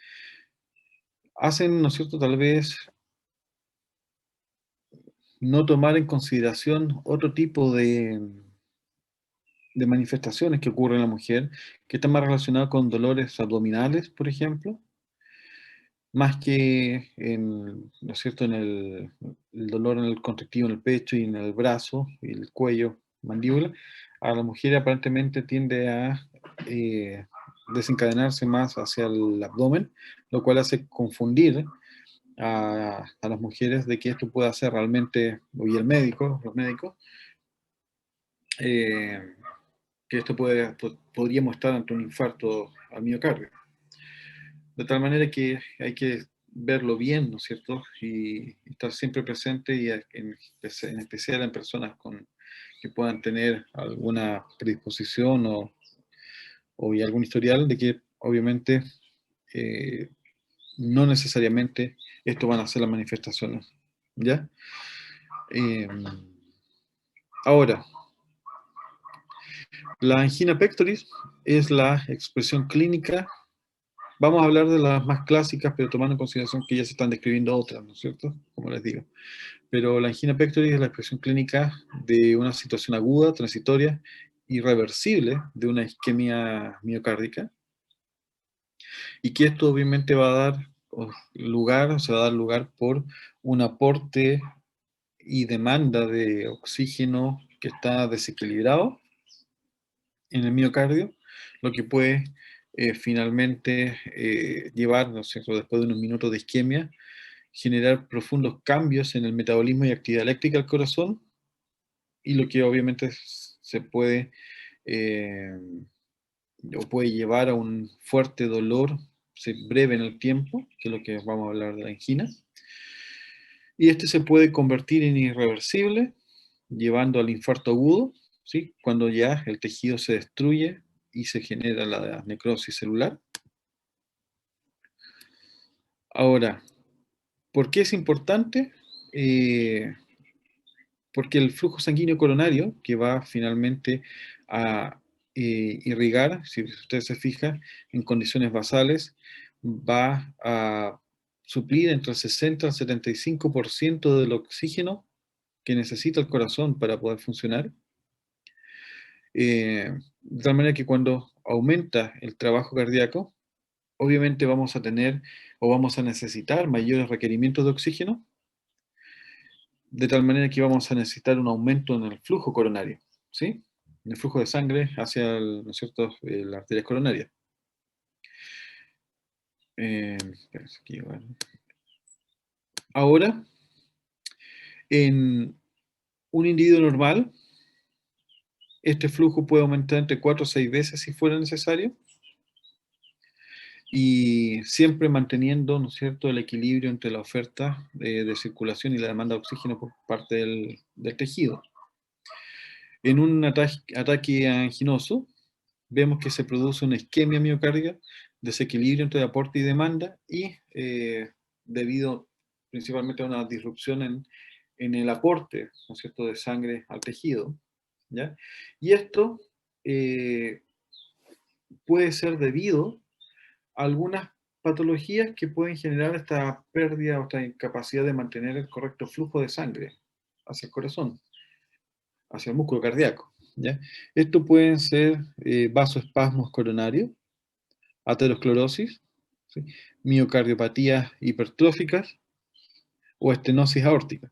hacen, ¿no es cierto?, tal vez no tomar en consideración otro tipo de manifestaciones que ocurren en la mujer, que están más relacionadas con dolores abdominales, por ejemplo, más que ¿no es cierto?, en el dolor en el contractivo en el pecho y en el brazo y el cuello, mandíbula. A la mujer aparentemente tiende a desencadenarse más hacia el abdomen, lo cual hace confundir a las mujeres de que esto pueda ser realmente, y los médicos, eh, que esto podríamos estar ante un infarto al miocardio. De tal manera que hay que verlo bien, ¿no es cierto? Y estar siempre presente y en especial en personas que puedan tener alguna predisposición y algún historial de que obviamente eh, no necesariamente esto van a ser las manifestaciones, ¿ya? Eh, Ahora, la angina pectoris es la expresión clínica. Vamos a hablar de las más clásicas, pero tomando en consideración que ya se están describiendo otras, ¿no es cierto? Como les digo. Pero la angina pectoris es la expresión clínica de una situación aguda, transitoria, irreversible de una isquemia miocárdica, y que esto obviamente va a dar lugar, o se va a dar lugar por un aporte y demanda de oxígeno que está desequilibrado en el miocardio, lo que puede finalmente llevar, ¿no es cierto?, después de unos minutos de isquemia, generar profundos cambios en el metabolismo y actividad eléctrica del corazón, y lo que obviamente se puede eh, o puede llevar a un fuerte dolor breve en el tiempo, que es lo que vamos a hablar de la angina, y este se puede convertir en irreversible, llevando al infarto agudo, ¿sí?, cuando ya el tejido se destruye y se genera la necrosis celular. Ahora, ¿por qué es importante? Porque el flujo sanguíneo coronario, que va finalmente a irrigar, si usted se fija, en condiciones basales, va a suplir entre el 60 al 75% del oxígeno que necesita el corazón para poder funcionar. De tal manera que cuando aumenta el trabajo cardíaco, obviamente vamos a tener o vamos a necesitar mayores requerimientos de oxígeno, de tal manera que vamos a necesitar un aumento en el flujo coronario, ¿sí? En el flujo de sangre hacia ¿no es cierto?, las arterias coronarias. Espérense aquí, bueno. Ahora, en un individuo normal, Este flujo puede aumentar entre 4 o 6 veces si fuera necesario, y siempre manteniendo, ¿no es cierto?, el equilibrio entre la oferta de circulación y la demanda de oxígeno por parte del tejido. En un ataque anginoso, vemos que se produce una isquemia miocárdica, desequilibrio entre aporte y demanda, y debido principalmente a una disrupción en el aporte, ¿no es cierto?, de sangre al tejido, ¿ya? Y esto puede ser debido a algunas patologías que pueden generar esta pérdida o esta incapacidad de mantener el correcto flujo de sangre hacia el corazón, hacia el músculo cardíaco, ¿ya? Esto pueden ser vasoespasmos coronarios, aterosclerosis, ¿sí?, miocardiopatías hipertróficas o estenosis aórtica.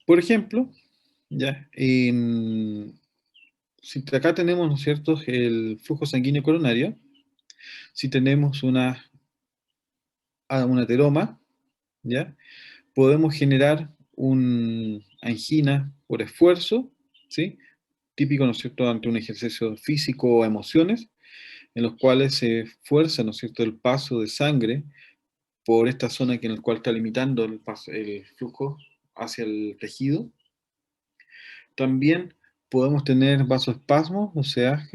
Por ejemplo, ¿ya?, si acá tenemos, ¿no es cierto?, el flujo sanguíneo coronario, si tenemos un ateroma, ¿ya?, podemos generar una angina por esfuerzo, ¿sí?, típico, ¿no es cierto?, ante un ejercicio físico o emociones, en los cuales se fuerza, ¿no es cierto?, el paso de sangre por esta zona en la cual está limitando el flujo hacia el tejido. También podemos tener vasoespasmos, o sea,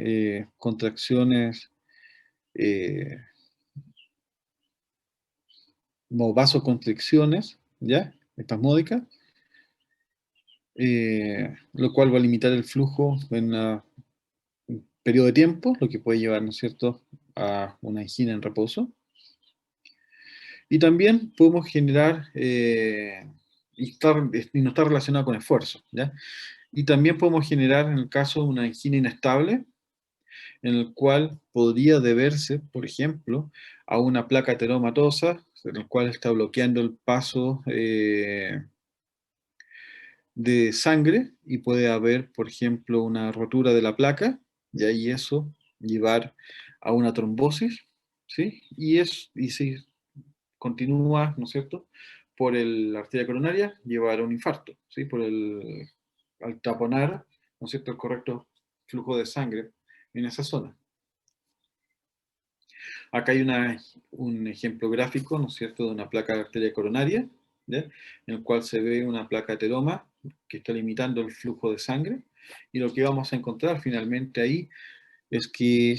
contracciones eh, como vasoconstricciones, ¿ya?, espasmódicas, lo cual va a limitar el flujo en un periodo de tiempo, lo que puede llevar, ¿no es cierto?, a una angina en reposo. Y también podemos generar, y no está relacionado con esfuerzo, ¿ya? Y también podemos generar, en el caso de una angina inestable, en el cual podría deberse, por ejemplo, a una placa ateromatosa, en el cual está bloqueando el paso de sangre, y puede haber, por ejemplo, una rotura de la placa, y ahí eso llevar a una trombosis, ¿sí? Y si continúa, ¿no es cierto?, por la arteria coronaria, llevar a un infarto, ¿sí?, al taponar, ¿no es cierto?, el correcto flujo de sangre en esa zona. Acá hay un ejemplo gráfico, ¿no es cierto?, de una placa de arteria coronaria, ¿ya?, en el cual se ve una placa ateroma que está limitando el flujo de sangre, y lo que vamos a encontrar finalmente ahí es que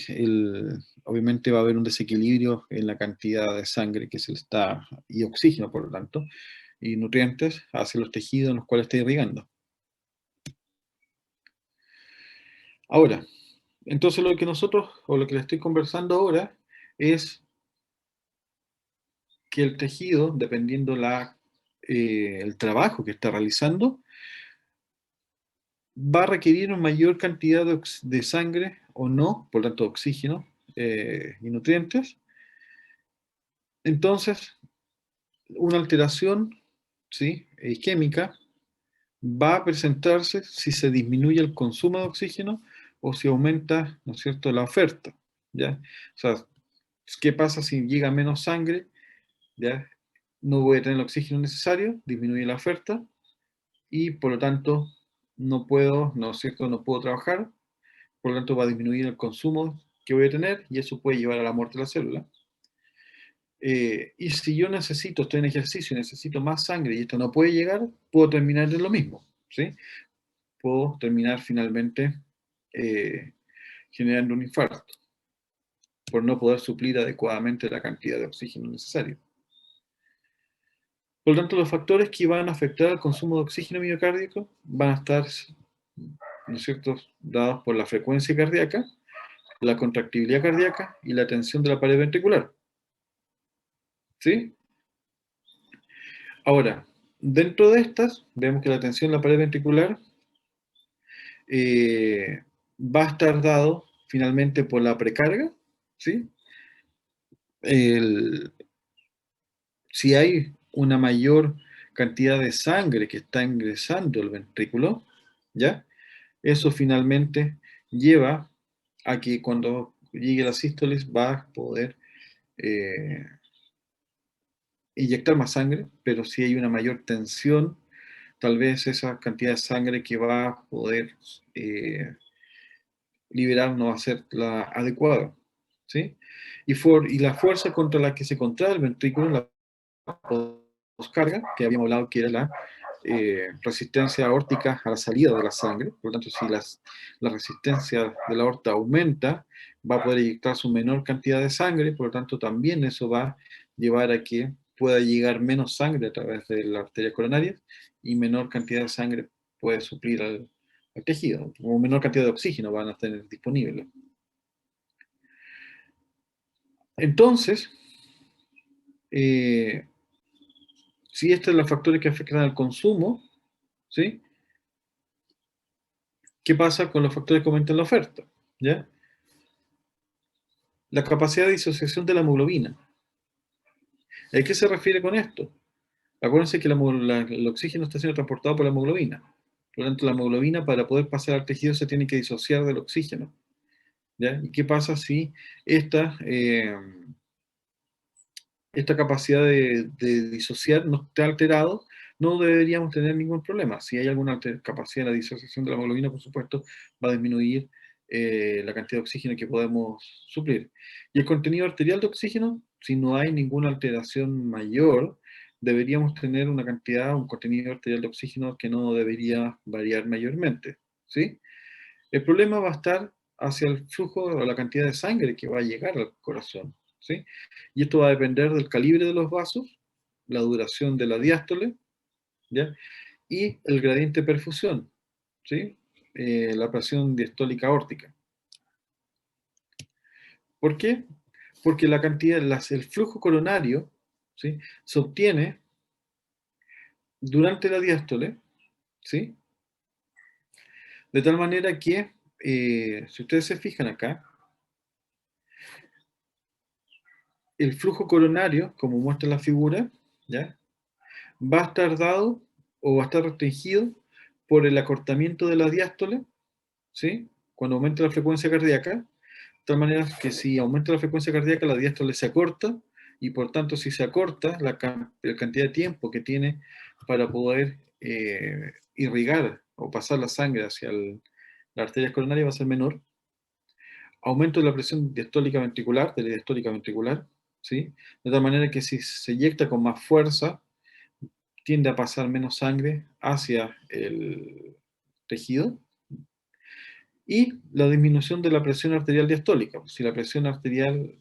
obviamente va a haber un desequilibrio en la cantidad de sangre que se le está, y oxígeno por lo tanto, y nutrientes hacia los tejidos en los cuales está irrigando. Ahora, entonces lo que nosotros, o lo que le estoy conversando ahora, es que el tejido, dependiendo el trabajo que está realizando, va a requerir una mayor cantidad de sangre o no, por lo tanto oxígeno y nutrientes. Entonces, una alteración, ¿sí?, isquémica va a presentarse si se disminuye el consumo de oxígeno o si aumenta, ¿no es cierto?, la oferta, ¿ya? O sea, ¿qué pasa si llega menos sangre? ¿Ya? No voy a tener el oxígeno necesario, disminuye la oferta, y por lo tanto no puedo, ¿no es cierto?, no puedo trabajar, por lo tanto va a disminuir el consumo que voy a tener, y eso puede llevar a la muerte de la célula. Y si yo estoy en ejercicio y necesito más sangre y esto no puede llegar, puedo terminar en lo mismo, ¿sí? Puedo terminar finalmente eh, generando un infarto por no poder suplir adecuadamente la cantidad de oxígeno necesario. Por lo tanto, los factores que van a afectar al consumo de oxígeno miocárdico van a estar, ¿no es cierto?, dados por la frecuencia cardíaca, la contractibilidad cardíaca y la tensión de la pared ventricular, ¿sí? Ahora, dentro de estas, vemos que la tensión en la pared ventricular va a estar dado finalmente por la precarga, ¿sí? El- si hay una mayor cantidad de sangre que está ingresando al ventrículo, ¿ya?, eso finalmente lleva a que cuando llegue la sístolis va a poder eh, inyectar más sangre, pero si hay una mayor tensión tal vez esa cantidad de sangre que va a poder liberar no va a ser la adecuada, ¿sí? Y la fuerza contra la que se contrae el ventrículo, la poscarga, que habíamos hablado que era la resistencia aórtica a la salida de la sangre. Por lo tanto, si la resistencia de la aorta aumenta, va a poder eyectar su menor cantidad de sangre, por lo tanto, también eso va a llevar a que pueda llegar menos sangre a través de las arterias coronarias y menor cantidad de sangre puede suplir al tejido, o menor cantidad de oxígeno van a tener disponible. Entonces, si estos son los factores que afectan al consumo, ¿sí? ¿Qué pasa con los factores que aumentan la oferta? ¿Ya? La capacidad de disociación de la hemoglobina. ¿A qué se refiere con esto? Acuérdense que el oxígeno está siendo transportado por la hemoglobina. Por lo tanto, la hemoglobina para poder pasar al tejido se tiene que disociar del oxígeno. ¿Ya? ¿Y qué pasa si esta, esta capacidad de disociar no está alterado? No deberíamos tener ningún problema. Si hay alguna capacidad de la disociación de la hemoglobina, por supuesto, va a disminuir la cantidad de oxígeno que podemos suplir. Y el contenido arterial de oxígeno, si no hay ninguna alteración mayor, deberíamos tener una cantidad, un contenido arterial de oxígeno que no debería variar mayormente, ¿sí? El problema va a estar hacia el flujo o la cantidad de sangre que va a llegar al corazón, ¿sí? Y esto va a depender del calibre de los vasos, la duración de la diástole, ¿ya? Y el gradiente de perfusión, ¿sí? La presión diastólica aórtica. ¿Por qué? Porque la cantidad, el flujo coronario, ¿sí? Se obtiene durante la diástole, ¿sí? De tal manera que, si ustedes se fijan acá, el flujo coronario, como muestra la figura, ¿ya? Va a estar dado o va a estar restringido por el acortamiento de la diástole, ¿sí? Cuando aumenta la frecuencia cardíaca, de tal manera que si aumenta la frecuencia cardíaca, la diástole se acorta, y por tanto, si se acorta, la cantidad de tiempo que tiene para poder irrigar o pasar la sangre hacia las arterias coronarias va a ser menor. Aumento de la presión diastólica ventricular, de la diastólica ventricular, ¿sí? De tal manera que si se inyecta con más fuerza, tiende a pasar menos sangre hacia el tejido. Y la disminución de la presión arterial diastólica. Si la presión arterial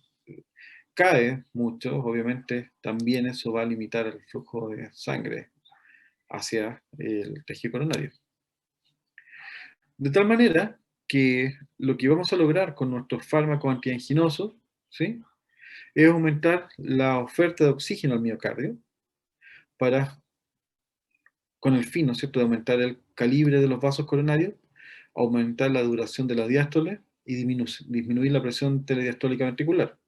cae mucho, obviamente también eso va a limitar el flujo de sangre hacia el tejido coronario. De tal manera que lo que vamos a lograr con nuestros fármacos antianginosos, ¿sí? Es aumentar la oferta de oxígeno al miocardio para, con el fin, ¿no es cierto?, de aumentar el calibre de los vasos coronarios, aumentar la duración de la diástole y disminuir la presión telediastólica ventricular.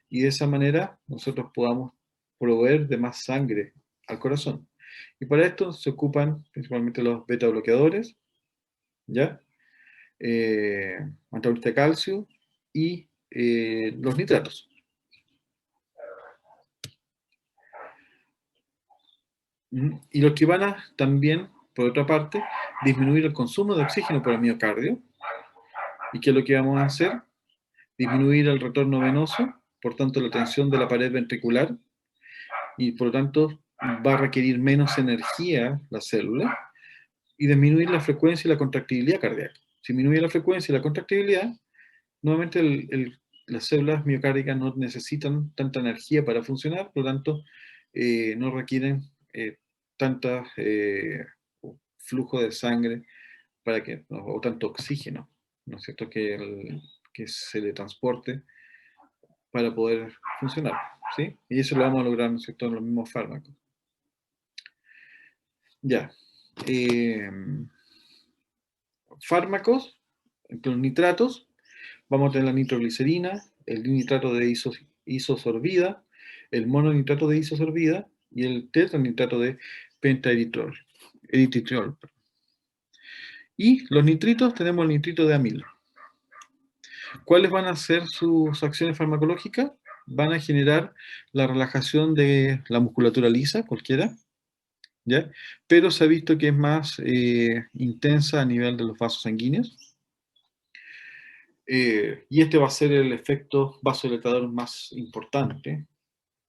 Y de esa manera nosotros podamos proveer de más sangre al corazón. Y para esto se ocupan principalmente los beta bloqueadores, ¿ya? Antagonista de calcio y los nitratos. Y los que van a también, por otra parte, disminuir el consumo de oxígeno por el miocardio. ¿Y qué es lo que vamos a hacer? Disminuir el retorno venoso, por tanto la tensión de la pared ventricular, y por lo tanto va a requerir menos energía la célula, y disminuir la frecuencia y la contractibilidad cardíaca. Si disminuye la frecuencia y la contractibilidad, nuevamente las células miocárdicas no necesitan tanta energía para funcionar, por lo tanto no requieren tanta flujo de sangre para que, o tanto oxígeno, ¿no es cierto?, que se le transporte para poder funcionar, ¿sí? Y eso lo vamos a lograr, ¿no es cierto?, en los mismos fármacos. Ya. Fármacos, entre los nitratos, vamos a tener la nitroglicerina, el nitrato de isosorbida, el mononitrato de isosorbida y el tetranitrato de pentaeritrol. Y los nitritos, tenemos el nitrito de amilo. ¿Cuáles van a ser sus acciones farmacológicas? Van a generar la relajación de la musculatura lisa, cualquiera, ¿ya? Pero se ha visto que es más intensa a nivel de los vasos sanguíneos. Y este va a ser el efecto vasodilatador más importante,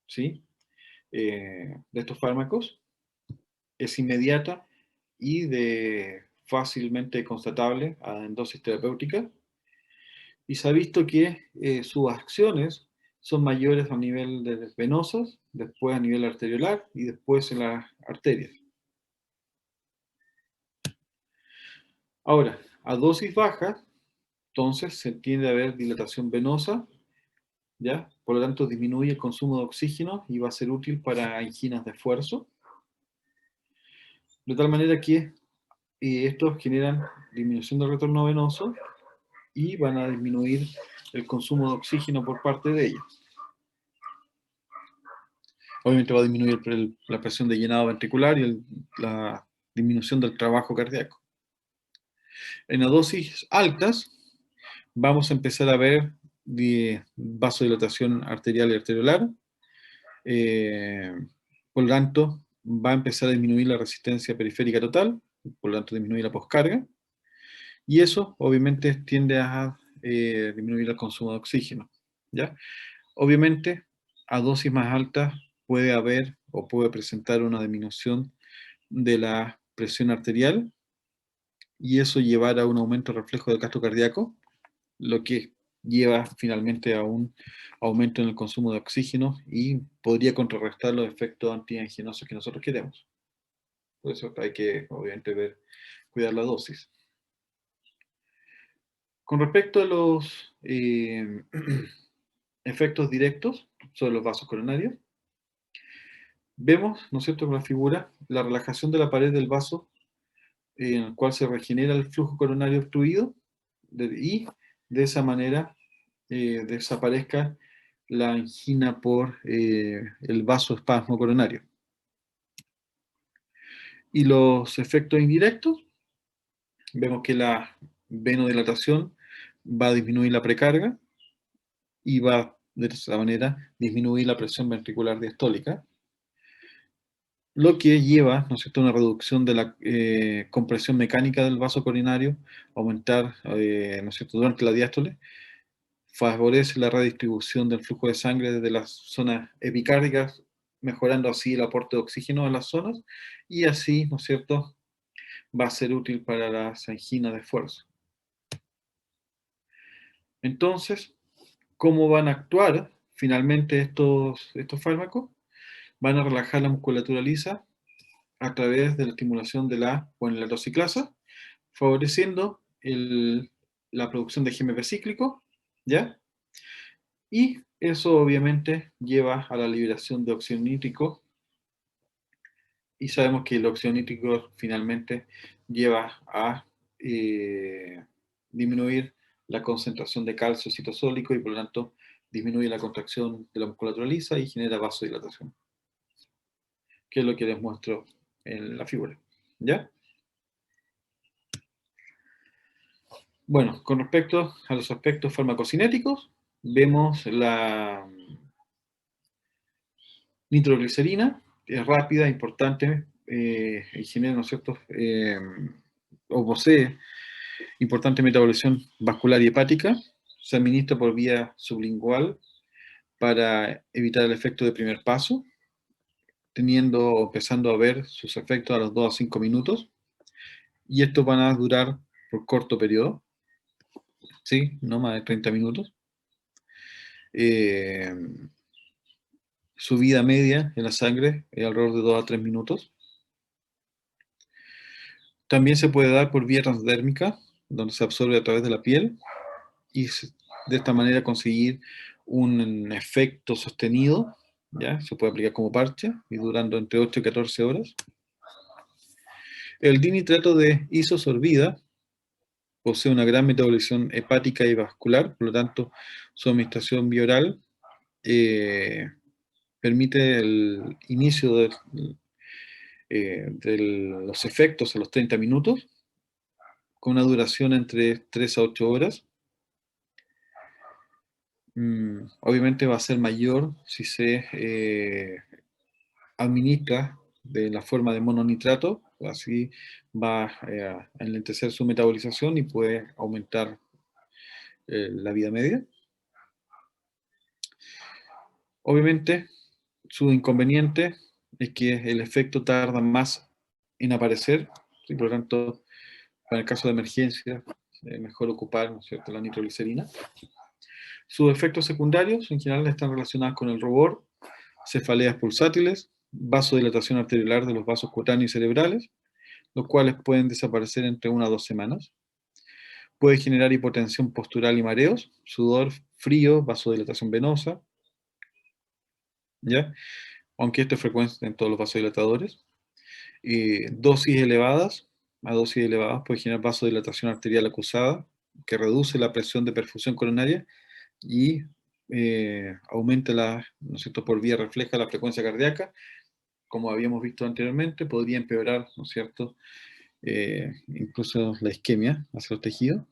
¿sí? De estos fármacos. Es inmediata y fácilmente constatable en dosis terapéutica. Y se ha visto que sus acciones son mayores a nivel de venosas, después a nivel arteriolar y después en las arterias. Ahora, a dosis bajas, entonces se tiende a haber dilatación venosa, ¿ya? Por lo tanto, disminuye el consumo de oxígeno y va a ser útil para anginas de esfuerzo, de tal manera que estos generan disminución del retorno venoso y van a disminuir el consumo de oxígeno por parte de ellos. Obviamente va a disminuir la presión de llenado ventricular y la disminución del trabajo cardíaco. En las dosis altas vamos a empezar a ver vasodilatación arterial y arteriolar. Por lo tanto, va a empezar a disminuir la resistencia periférica total, por lo tanto disminuir la poscarga, y eso obviamente tiende a disminuir el consumo de oxígeno, ¿ya? Obviamente, a dosis más altas puede haber o puede presentar una disminución de la presión arterial y eso llevar a un aumento reflejo del gasto cardíaco, lo que lleva finalmente a un aumento en el consumo de oxígeno y podría contrarrestar los efectos antianginosos que nosotros queremos. Por eso hay que, obviamente, cuidar la dosis. Con respecto a los efectos directos sobre los vasos coronarios, vemos, ¿no es cierto?, con la figura, la relajación de la pared del vaso en el cual se regenera el flujo coronario obstruido y de esa manera desaparezca la angina por el vasoespasmo coronario. Y los efectos indirectos, vemos que la venodilatación va a disminuir la precarga y va de esa manera disminuir la presión ventricular diastólica, lo que lleva, ¿no es cierto?, a una reducción de la compresión mecánica del vaso coronario, aumentar, ¿no es cierto?, durante la diástole, favorece la redistribución del flujo de sangre desde las zonas epicárdicas, mejorando así el aporte de oxígeno a las zonas, y así, ¿no es cierto?, va a ser útil para las anginas de esfuerzo. Entonces, ¿cómo van a actuar finalmente estos fármacos? Van a relajar la musculatura lisa a través de la estimulación de la polineurociclasa, favoreciendo la producción de GMP cíclico, ¿ya? Y eso obviamente lleva a la liberación de óxido nítrico, y sabemos que el óxido nítrico finalmente lleva a disminuir la concentración de calcio citosólico y por lo tanto disminuye la contracción de la musculatura lisa y genera vasodilatación, que es lo que les muestro en la figura, ¿ya? Bueno, con respecto a los aspectos farmacocinéticos, vemos la nitroglicerina, es rápida, importante, y genera, ¿no es cierto?, o posee importante metabolización vascular y hepática, se administra por vía sublingual para evitar el efecto de primer paso, empezando a ver sus efectos a los 2 a 5 minutos, y estos van a durar por corto periodo, ¿sí? No más de 30 minutos. Su vida media en la sangre es alrededor de 2 a 3 minutos. También se puede dar por vía transdérmica, donde se absorbe a través de la piel, y de esta manera conseguir un efecto sostenido, ¿ya? Se puede aplicar como parche y durando entre 8 y 14 horas. El dinitrato de isosorbida posee una gran metabolización hepática y vascular, por lo tanto, su administración bioral permite el inicio de los efectos a los 30 minutos, con una duración entre 3 a 8 horas. Obviamente va a ser mayor si se administra de la forma de mononitrato, así va a enlentecer su metabolización y puede aumentar la vida media. Obviamente, su inconveniente es que el efecto tarda más en aparecer, y por lo tanto, para el caso de emergencia, es mejor ocupar, ¿no es cierto?, la nitroglicerina. Sus efectos secundarios en general están relacionados con el rubor, cefaleas pulsátiles, vasodilatación arteriolar de los vasos cutáneos y cerebrales, los cuales pueden desaparecer entre 1 a 2 semanas. Puede generar hipotensión postural y mareos, sudor, frío, vasodilatación venosa, ¿ya? Aunque esto es frecuente en todos los vasodilatadores. A dosis elevadas puede generar vasodilatación arterial acusada, que reduce la presión de perfusión coronaria y aumenta ¿no es cierto?, por vía refleja la frecuencia cardíaca. Como habíamos visto anteriormente, podría empeorar, ¿no es cierto?, incluso la isquemia hacia los tejidos.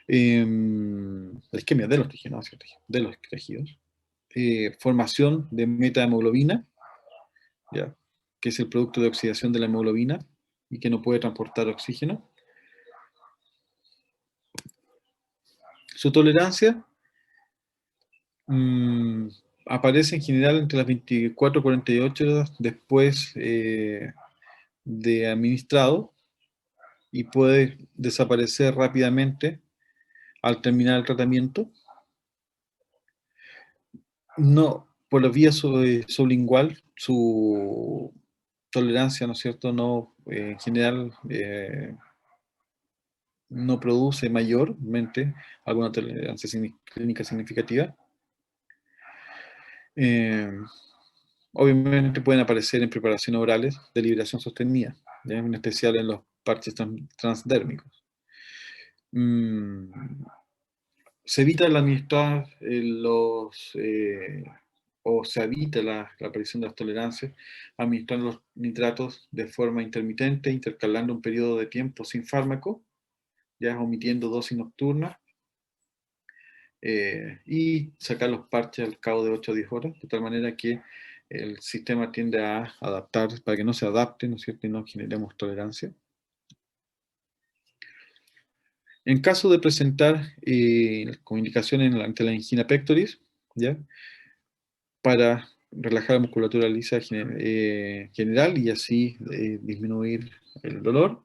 La isquemia de los tejidos, no hacia los tejidos, de los tejidos. Formación de metahemoglobina, ¿ya?, que es el producto de oxidación de la hemoglobina y que no puede transportar oxígeno. Su tolerancia aparece en general entre las 24 y 48 horas después de administrado y puede desaparecer rápidamente al terminar el tratamiento. No, por la vía sublingual, su tolerancia, ¿no es cierto?, no, en general no produce mayormente alguna tolerancia clínica significativa. Obviamente pueden aparecer en preparaciones orales de liberación sostenida, ¿ya?, en especial en los parches transdérmicos. Se evita el administrar o se evita la aparición de las tolerancias administrando los nitratos de forma intermitente, intercalando un periodo de tiempo sin fármaco, ya omitiendo dosis nocturnas, y sacar los parches al cabo de 8 a 10 horas, de tal manera que el sistema tiende a adaptar, para que no se adapte, ¿no es cierto?, y no generemos tolerancia. En caso de presentar con indicaciones ante la angina pectoris, ¿ya?, para relajar la musculatura lisa general y así disminuir el dolor.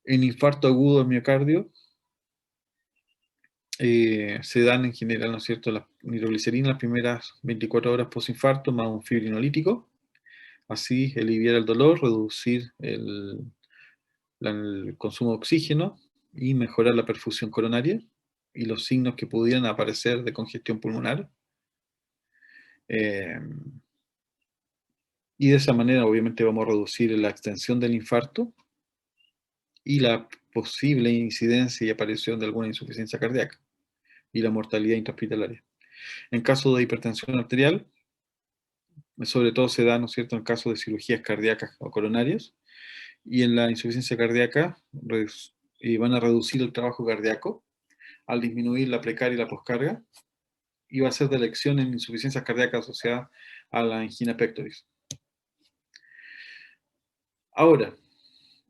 En infarto agudo de miocardio, se dan en general, ¿no es cierto?, la nitroglicerina las primeras 24 horas post-infarto más un fibrinolítico, así aliviar el dolor, reducir el consumo de oxígeno y mejorar la perfusión coronaria y los signos que pudieran aparecer de congestión pulmonar. Y de esa manera obviamente vamos a reducir la extensión del infarto y la posible incidencia y aparición de alguna insuficiencia cardíaca y la mortalidad intrahospitalaria. En caso de hipertensión arterial, sobre todo se da, ¿no es cierto?, en caso de cirugías cardíacas o coronarias, y en la insuficiencia cardíaca van a reducir el trabajo cardíaco al disminuir la precarga y la poscarga, y va a ser de elección en insuficiencias cardíacas asociadas a la angina pectoris. Ahora,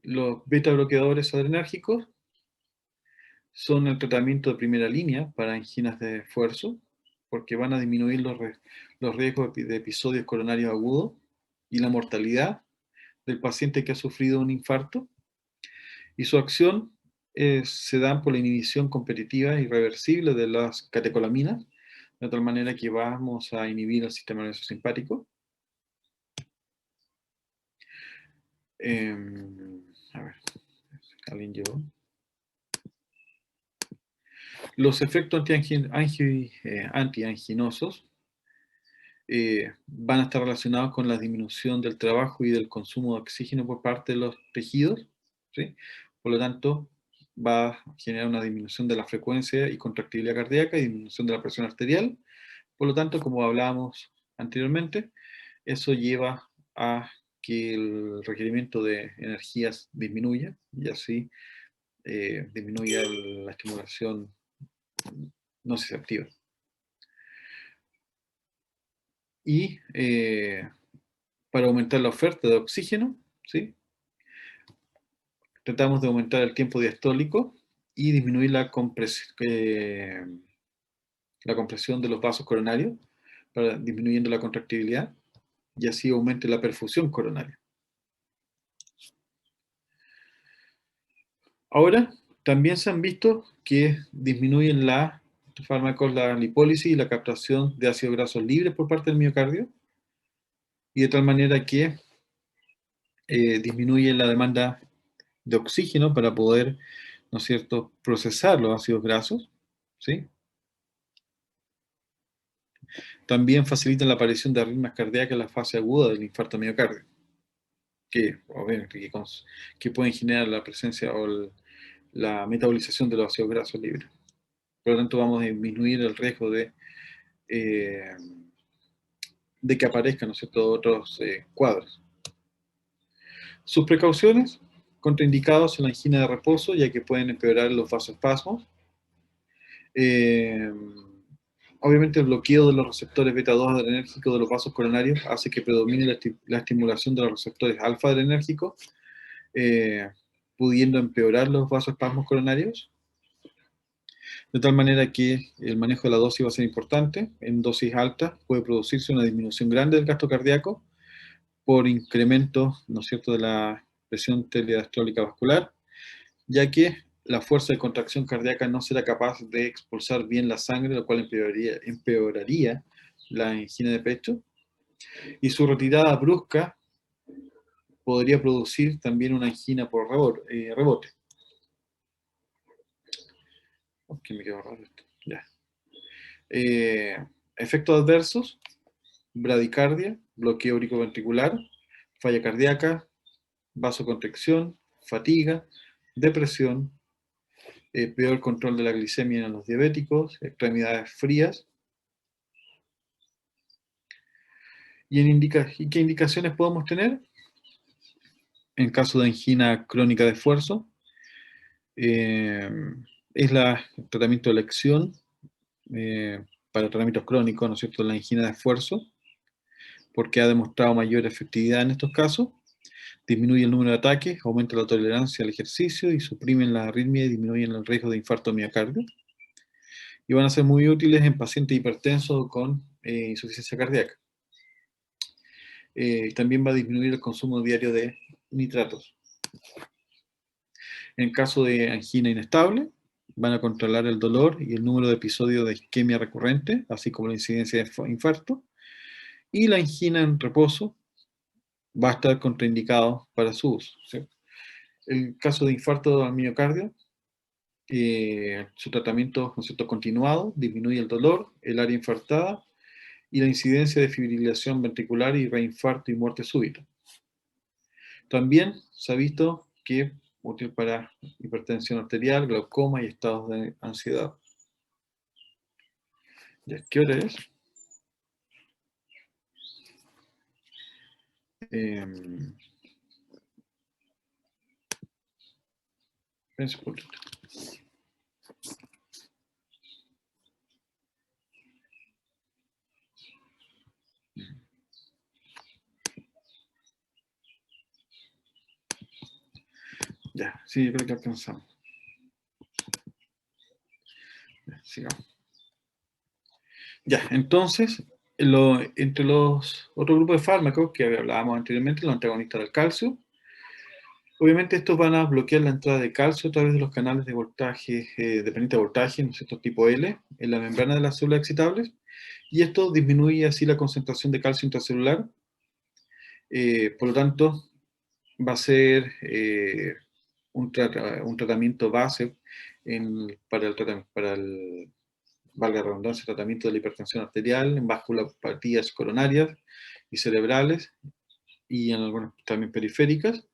los beta bloqueadores adrenérgicos son el tratamiento de primera línea para anginas de esfuerzo, porque van a disminuir los riesgos de episodios coronarios agudos y la mortalidad del paciente que ha sufrido un infarto, y su acción se da por la inhibición competitiva irreversible de las catecolaminas, de tal manera que vamos a inhibir el sistema nervioso simpático. A ver, ¿alguien llegó? Los efectos antianginosos van a estar relacionados con la disminución del trabajo y del consumo de oxígeno por parte de los tejidos, ¿sí? Por lo tanto, va a generar una disminución de la frecuencia y contractibilidad cardíaca y disminución de la presión arterial. Por lo tanto, como hablábamos anteriormente, eso lleva a que el requerimiento de energías disminuya y así disminuya la estimulación nociceptiva. Y para aumentar la oferta de oxígeno, ¿sí? Tratamos de aumentar el tiempo diastólico y disminuir la compresión de los vasos coronarios, disminuyendo la contractibilidad, y así aumente la perfusión coronaria. Ahora, también se han visto que disminuyen los fármacos, la lipólisis y la captación de ácidos grasos libres por parte del miocardio, y de tal manera que disminuye la demanda de oxígeno para poder, ¿no es cierto?, procesar los ácidos grasos, ¿sí? También facilitan la aparición de arritmias cardíacas en la fase aguda del infarto miocardio, que obviamente que pueden generar la presencia o la metabolización de los ácidos grasos libres. Por lo tanto, vamos a disminuir el riesgo de que aparezcan, ¿no es cierto?, otros cuadros. Sus precauciones: contraindicados en la angina de reposo, ya que pueden empeorar los vasoespasmos. Obviamente el bloqueo de los receptores beta-2 adrenérgicos de los vasos coronarios hace que predomine la estimulación de los receptores alfa adrenérgicos, pudiendo empeorar los vasoespasmos coronarios. De tal manera que el manejo de la dosis va a ser importante. En dosis altas puede producirse una disminución grande del gasto cardíaco por incremento, ¿no es cierto?, de la presión telediastólica vascular, ya que la fuerza de contracción cardíaca no será capaz de expulsar bien la sangre, lo cual empeoraría la angina de pecho, y su retirada brusca podría producir también una angina por rebote. Ok, me quedó raro esto. Ya. Efectos adversos: bradicardia, bloqueo auriculoventricular, falla cardíaca, vasoconstricción, fatiga, depresión, peor control de la glicemia en los diabéticos, extremidades frías. ¿Y qué indicaciones podemos tener? En caso de angina crónica de esfuerzo, es el tratamiento de elección para tratamientos crónicos, ¿no es cierto?, la angina de esfuerzo, porque ha demostrado mayor efectividad en estos casos. Disminuye el número de ataques, aumenta la tolerancia al ejercicio y suprimen la arritmia y disminuyen el riesgo de infarto miocardio. Y van a ser muy útiles en pacientes hipertensos con insuficiencia cardíaca. También va a disminuir el consumo diario de nitratos. En caso de angina inestable, van a controlar el dolor y el número de episodios de isquemia recurrente, así como la incidencia de infarto. Y la angina en reposo va a estar contraindicado para su uso, ¿sí? El caso de infarto al miocardio, su tratamiento, ¿no es cierto?, continuado, disminuye el dolor, el área infartada y la incidencia de fibrilación ventricular y reinfarto y muerte súbita. También se ha visto que es útil para hipertensión arterial, glaucoma y estados de ansiedad. ¿Qué hora es? Espérense un poquito. Ya, sí, yo creo que alcanzamos. Ya, sigamos. Ya, entonces, entre los otros grupos de fármacos que hablábamos anteriormente, los antagonistas del calcio, obviamente estos van a bloquear la entrada de calcio a través de los canales de voltaje, dependiente de voltaje, ¿no es cierto?, tipo L, en la membrana de las células excitables, y esto disminuye así la concentración de calcio intracelular. Por lo tanto, va a ser un tratamiento base para el, valga la redundancia, tratamiento de la hipertensión arterial, en vasculopatías coronarias y cerebrales, y en algunas también periféricas,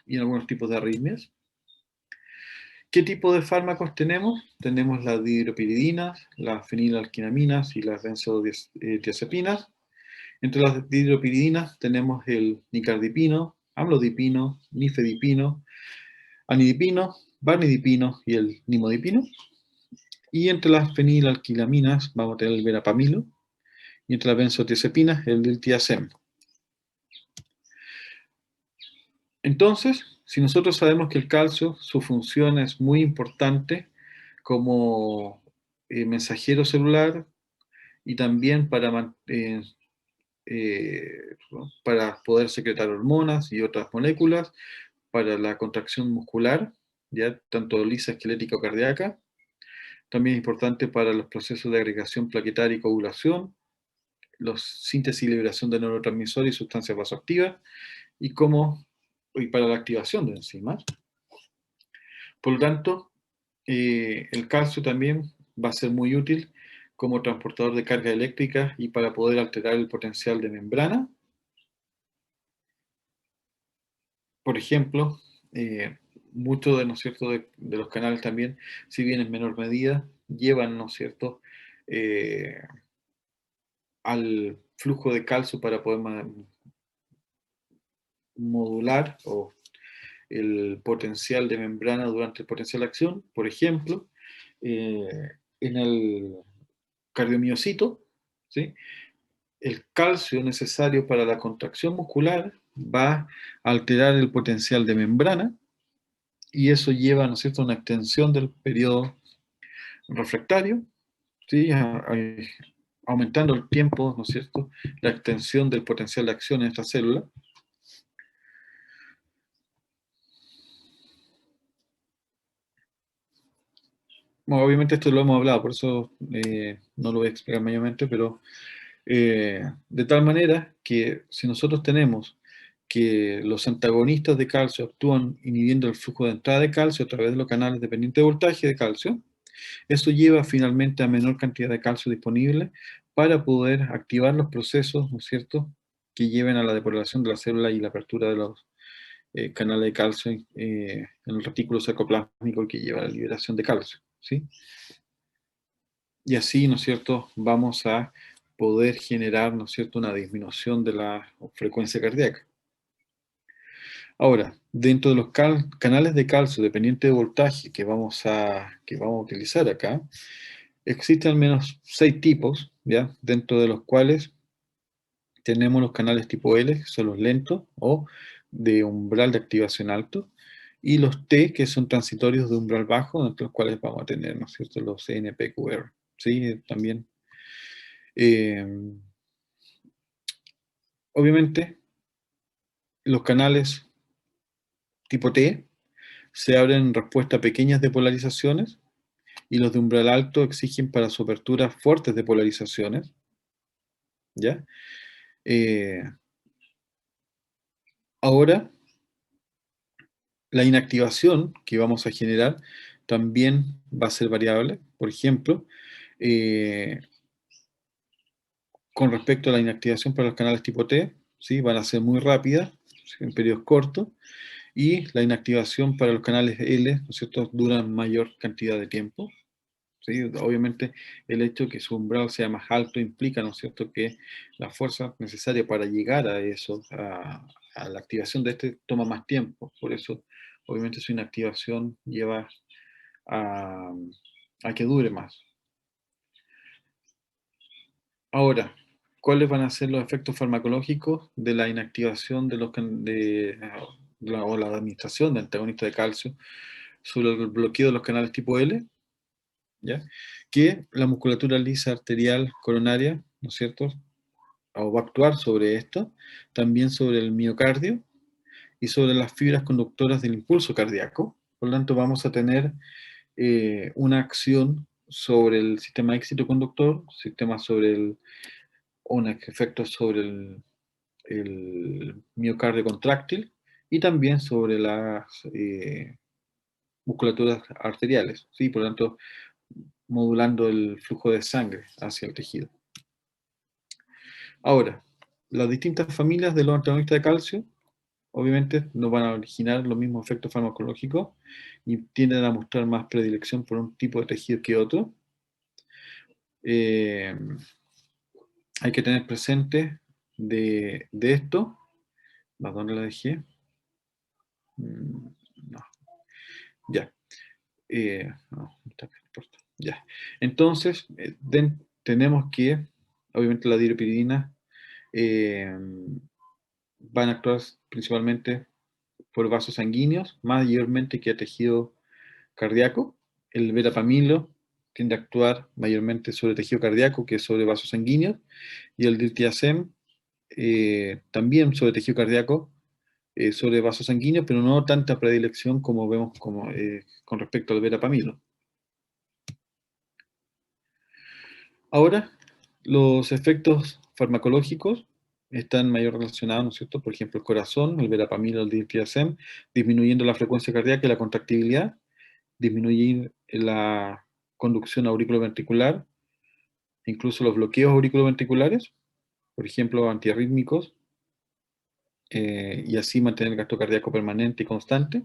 y en algunos tipos de arritmias. ¿Qué tipo de fármacos tenemos? Tenemos las dihidropiridinas, las fenilalquinaminas y las benzodiazepinas. Entre las dihidropiridinas tenemos el nicardipino, amlodipino, nifedipino, anidipino, barnidipino y el nimodipino. Y entre las fenilalquilaminas vamos a tener el verapamilo, y entre las benzodiazepinas el diltiazem. Entonces, si nosotros sabemos que el calcio, su función es muy importante como mensajero celular y también para poder secretar hormonas y otras moléculas, para la contracción muscular, ya tanto lisa, esquelética o cardíaca. También es importante para los procesos de agregación plaquetaria y coagulación, los síntesis y liberación de neurotransmisores y sustancias vasoactivas, y para la activación de enzimas. Por lo tanto, el calcio también va a ser muy útil como transportador de carga eléctrica y para poder alterar el potencial de membrana. Por ejemplo, muchos de, ¿no es cierto?, de los canales también, si bien en menor medida, llevan, ¿no es cierto?, al flujo de calcio para poder modular o el potencial de membrana durante el potencial de acción. Por ejemplo, en el cardiomiocito, ¿sí?, el calcio necesario para la contracción muscular va a alterar el potencial de membrana y eso lleva, ¿no es cierto?, a una extensión del periodo refractario, ¿sí?, aumentando el tiempo, ¿no es cierto?, la extensión del potencial de acción en esta célula. Bueno, obviamente esto lo hemos hablado, por eso no lo voy a explicar mayormente, pero de tal manera que si nosotros tenemos que los antagonistas de calcio actúan inhibiendo el flujo de entrada de calcio a través de los canales dependientes de voltaje de calcio, eso lleva finalmente a menor cantidad de calcio disponible para poder activar los procesos, ¿no es cierto?, que lleven a la depolación de la célula y la apertura de los canales de calcio en el retículo sarcoplásmico que lleva a la liberación de calcio, ¿sí? Y así, ¿no es cierto?, vamos a poder generar, ¿no es cierto?, una disminución de la frecuencia cardíaca. Ahora, dentro de los canales de calcio dependiente de voltaje que vamos a utilizar acá, existen al menos 6 tipos, ¿ya?, dentro de los cuales tenemos los canales tipo L, que son los lentos o de umbral de activación alto, y los T, que son transitorios de umbral bajo, entre los cuales vamos a tener, ¿no es cierto?, los NPQR, ¿sí? También. Eh, Obviamente, los canales tipo T se abren en respuesta a pequeñas depolarizaciones y los de umbral alto exigen para su apertura fuertes depolarizaciones, ¿ya? Eh, Ahora, la inactivación que vamos a generar también va a ser variable. Por ejemplo, eh, con respecto a la inactivación para los canales tipo T, ¿sí?, van a ser muy rápidas, en periodos cortos, y la inactivación para los canales L, ¿no es cierto?, duran mayor cantidad de tiempo, ¿sí? Obviamente el hecho de que su umbral sea más alto implica, ¿no es cierto?, que la fuerza necesaria para llegar a eso, a la activación de este, toma más tiempo. Por eso, obviamente, su inactivación lleva a, a que dure más. Ahora, ¿cuáles van a ser los efectos farmacológicos de la inactivación de o la administración de antagonistas de calcio sobre el bloqueo de los canales tipo L? ¿Ya? Que la musculatura lisa arterial coronaria, ¿no es cierto?, o va a actuar sobre esto, también sobre el miocardio y sobre las fibras conductoras del impulso cardíaco. Por lo tanto, vamos a tener una acción sobre el sistema éxito conductor, un efecto sobre el miocardio contráctil y también sobre las musculaturas arteriales, ¿sí? Por lo tanto, modulando el flujo de sangre hacia el tejido. Ahora, las distintas familias de los antagonistas de calcio, obviamente, no van a originar los mismos efectos farmacológicos y tienden a mostrar más predilección por un tipo de tejido que otro. Eh, Hay que tener presente de esto. ¿A dónde la dejé? No, ya. No importa. Ya. Entonces, tenemos que, obviamente, la dihidropyridina van a actuar principalmente por vasos sanguíneos, mayormente que a tejido cardíaco. El verapamilo tiende a actuar mayormente sobre tejido cardíaco que sobre vasos sanguíneos, y el diltiazem también sobre tejido cardíaco, sobre vasos sanguíneos, pero no tanta predilección como vemos con respecto al verapamilo. Ahora, los efectos farmacológicos están mayor relacionados, ¿no es cierto? Por ejemplo, el corazón, el verapamilo, el diltiazem, disminuyendo la frecuencia cardíaca y la contractibilidad, disminuir la conducción auriculoventricular, incluso los bloqueos auriculoventriculares, por ejemplo, antiarrítmicos, y así mantener el gasto cardíaco permanente y constante.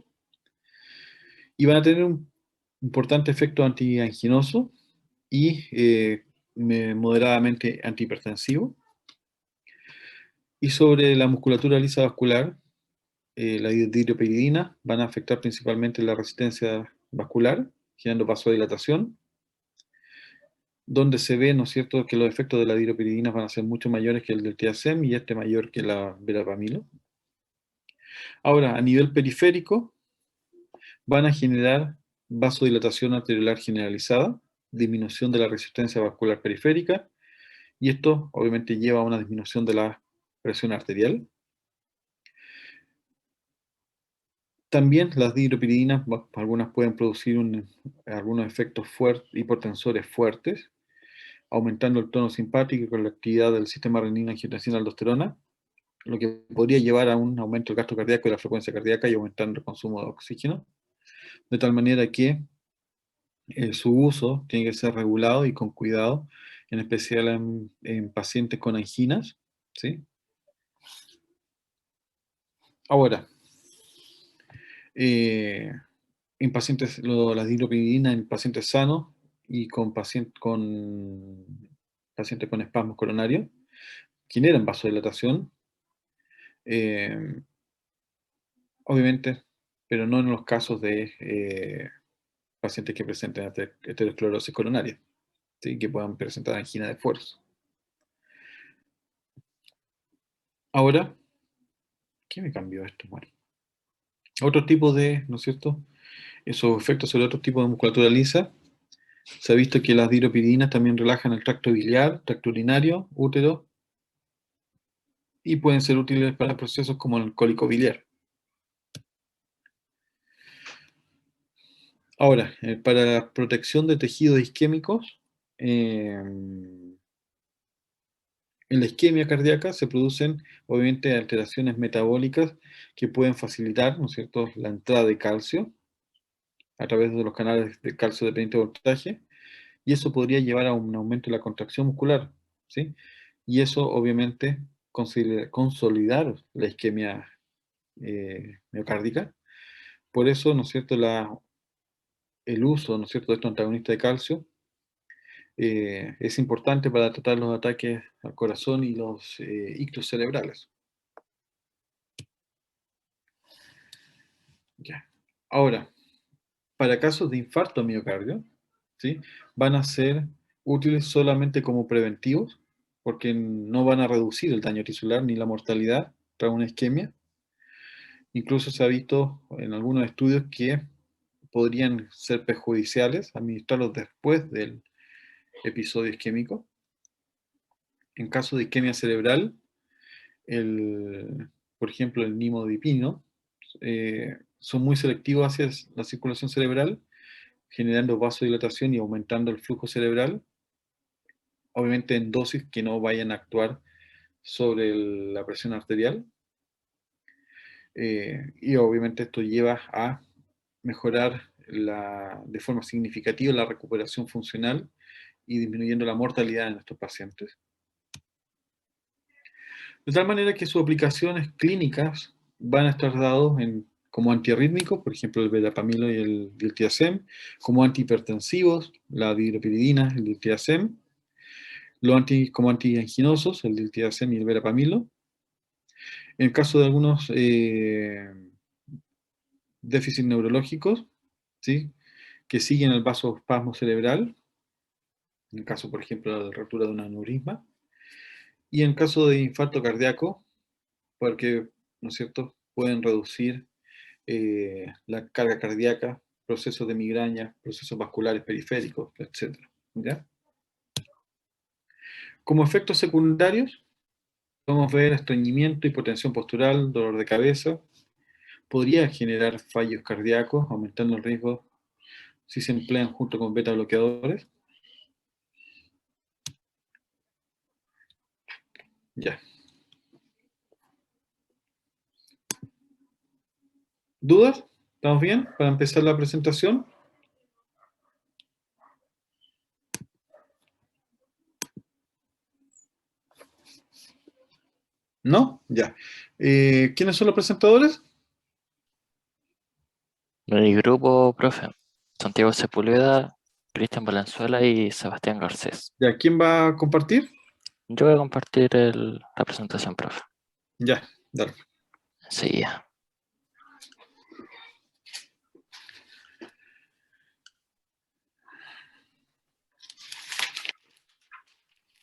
Y van a tener un importante efecto antianginoso y moderadamente antihipertensivo. Y sobre la musculatura lisa vascular, la dihidropiridina van a afectar principalmente la resistencia vascular, generando vasodilatación, donde se ve, ¿no es cierto?, que los efectos de la dihidropiridina van a ser mucho mayores que el del TSM y este mayor que la verapamilo. Ahora, a nivel periférico, van a generar vasodilatación arteriolar generalizada, disminución de la resistencia vascular periférica, y esto obviamente lleva a una disminución de la presión arterial. También las dihidropiridinas, algunas pueden producir algunos efectos hipotensores fuertes, aumentando el tono simpático con la actividad del sistema renina-angiotensina-aldosterona, lo que podría llevar a un aumento del gasto cardíaco y la frecuencia cardíaca y aumentando el consumo de oxígeno, de tal manera que su uso tiene que ser regulado y con cuidado, en especial en pacientes con anginas, ¿sí? Ahora, en pacientes, la dihidropyridina en pacientes sanos y con pacientes con espasmos coronarios, generan vasodilatación, obviamente, pero no en los casos de pacientes que presenten aterosclerosis coronaria, ¿sí? Que puedan presentar angina de esfuerzo. Ahora, ¿qué me cambió esto? Bueno, otro tipo de, ¿no es cierto?, esos efectos sobre otros tipos de musculatura lisa. Se ha visto que las dihidropiridinas también relajan el tracto biliar, tracto urinario, útero, y pueden ser útiles para procesos como el cólico biliar. Ahora, para la protección de tejidos isquémicos, en la isquemia cardíaca se producen obviamente alteraciones metabólicas que pueden facilitar, ¿no es cierto?, la entrada de calcio a través de los canales de calcio dependiente de voltaje, y eso podría llevar a un aumento de la contracción muscular, ¿sí? Y eso obviamente consolidar la isquemia miocárdica. Por eso, ¿no es cierto?, el uso, ¿no es cierto?, de estos antagonistas de calcio es importante para tratar los ataques al corazón y los ictus cerebrales. Ya. Ahora, para casos de infarto a miocardio, ¿sí?, van a ser útiles solamente como preventivos, porque no van a reducir el daño tisular ni la mortalidad tras una isquemia. Incluso se ha visto en algunos estudios que podrían ser perjudiciales administrarlos después del episodio isquémico. En caso de isquemia cerebral, por ejemplo, el nimodipino, son muy selectivos hacia la circulación cerebral, generando vasodilatación y aumentando el flujo cerebral, obviamente en dosis que no vayan a actuar sobre la presión arterial. Y obviamente esto lleva a mejorar de forma significativa la recuperación funcional y disminuyendo la mortalidad en estos pacientes. De tal manera que sus aplicaciones clínicas van a estar dados como antiarrítmicos, por ejemplo el verapamilo y el diltiazem, como antihipertensivos, la dihidropiridina, el diltiazem, como antianginosos, el diltiazem y el verapamilo. En el caso de algunos déficits neurológicos, ¿sí?, que siguen el vasospasmo cerebral, en el caso, por ejemplo, de la ruptura de un aneurisma, y en caso de infarto cardíaco, porque, ¿no es cierto?, pueden reducir la carga cardíaca, procesos de migraña, procesos vasculares periféricos, etc. ¿Ya? Como efectos secundarios, podemos ver estreñimiento, hipotensión postural, dolor de cabeza. Podría generar fallos cardíacos, aumentando el riesgo si se emplean junto con beta bloqueadores. Ya. ¿Dudas? ¿Estamos bien para empezar la presentación? ¿No? Ya. ¿Quiénes son los presentadores? Mi grupo, profe, Santiago Sepúlveda, Cristian Valenzuela y Sebastián Garcés. Ya. ¿Quién va a compartir? Yo voy a compartir la presentación, profe. Ya, dale. Sí.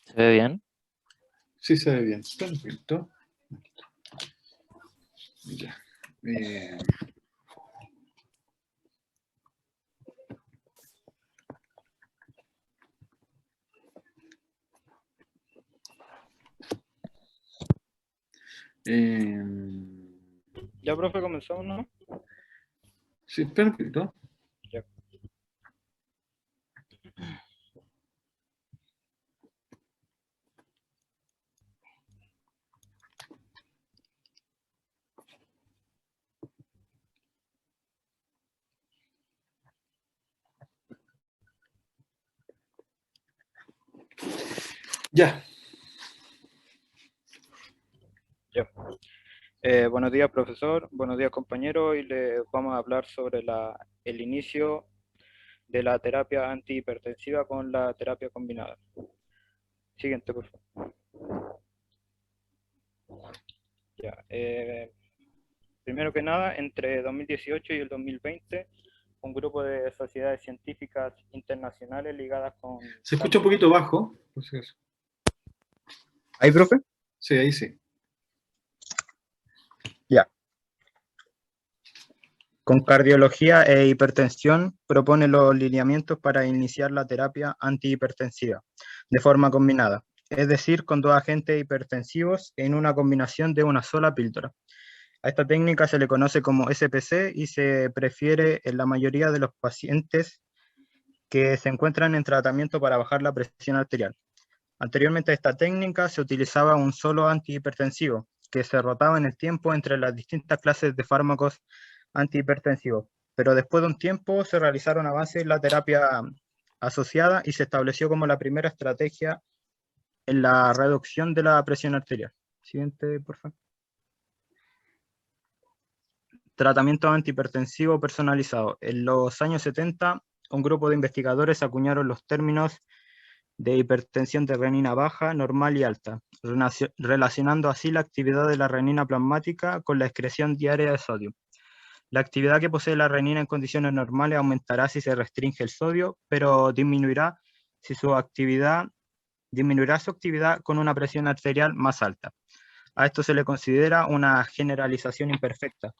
¿Se ve bien? Sí, se ve bien. Perfecto. Ya. Ya, profe, comenzamos, ¿no? Sí, perfecto. Ya. Ya. Ya. Buenos días, profesor. Buenos días, compañero. Hoy les vamos a hablar sobre el inicio de la terapia antihipertensiva con la terapia combinada. Siguiente, por favor. Ya. Primero que nada, entre 2018 y el 2020, un grupo de sociedades científicas internacionales ligadas con... Se escucha un poquito bajo. Entonces, ¿Ahí, profe? sí, ahí sí. Ya. Con cardiología e hipertensión propone los lineamientos para iniciar la terapia antihipertensiva de forma combinada, es decir, con dos agentes hipertensivos en una combinación de una sola píldora. A esta técnica se le conoce como SPC y se prefiere en la mayoría de los pacientes que se encuentran en tratamiento para bajar la presión arterial. Anteriormente a esta técnica se utilizaba un solo antihipertensivo, que se rotaba en el tiempo entre las distintas clases de fármacos antihipertensivos. Pero después de un tiempo se realizaron avances en la terapia asociada y se estableció como la primera estrategia en la reducción de la presión arterial. Siguiente, por favor. Tratamiento antihipertensivo personalizado. En los años 70, un grupo de investigadores acuñaron los términos de hipertensión de renina baja, normal y alta, relacionando así la actividad de la renina plasmática con la excreción diaria de sodio. La actividad que posee la renina en condiciones normales aumentará si se restringe el sodio, pero disminuirá su actividad con una presión arterial más alta. A esto se le considera una generalización imperfecta,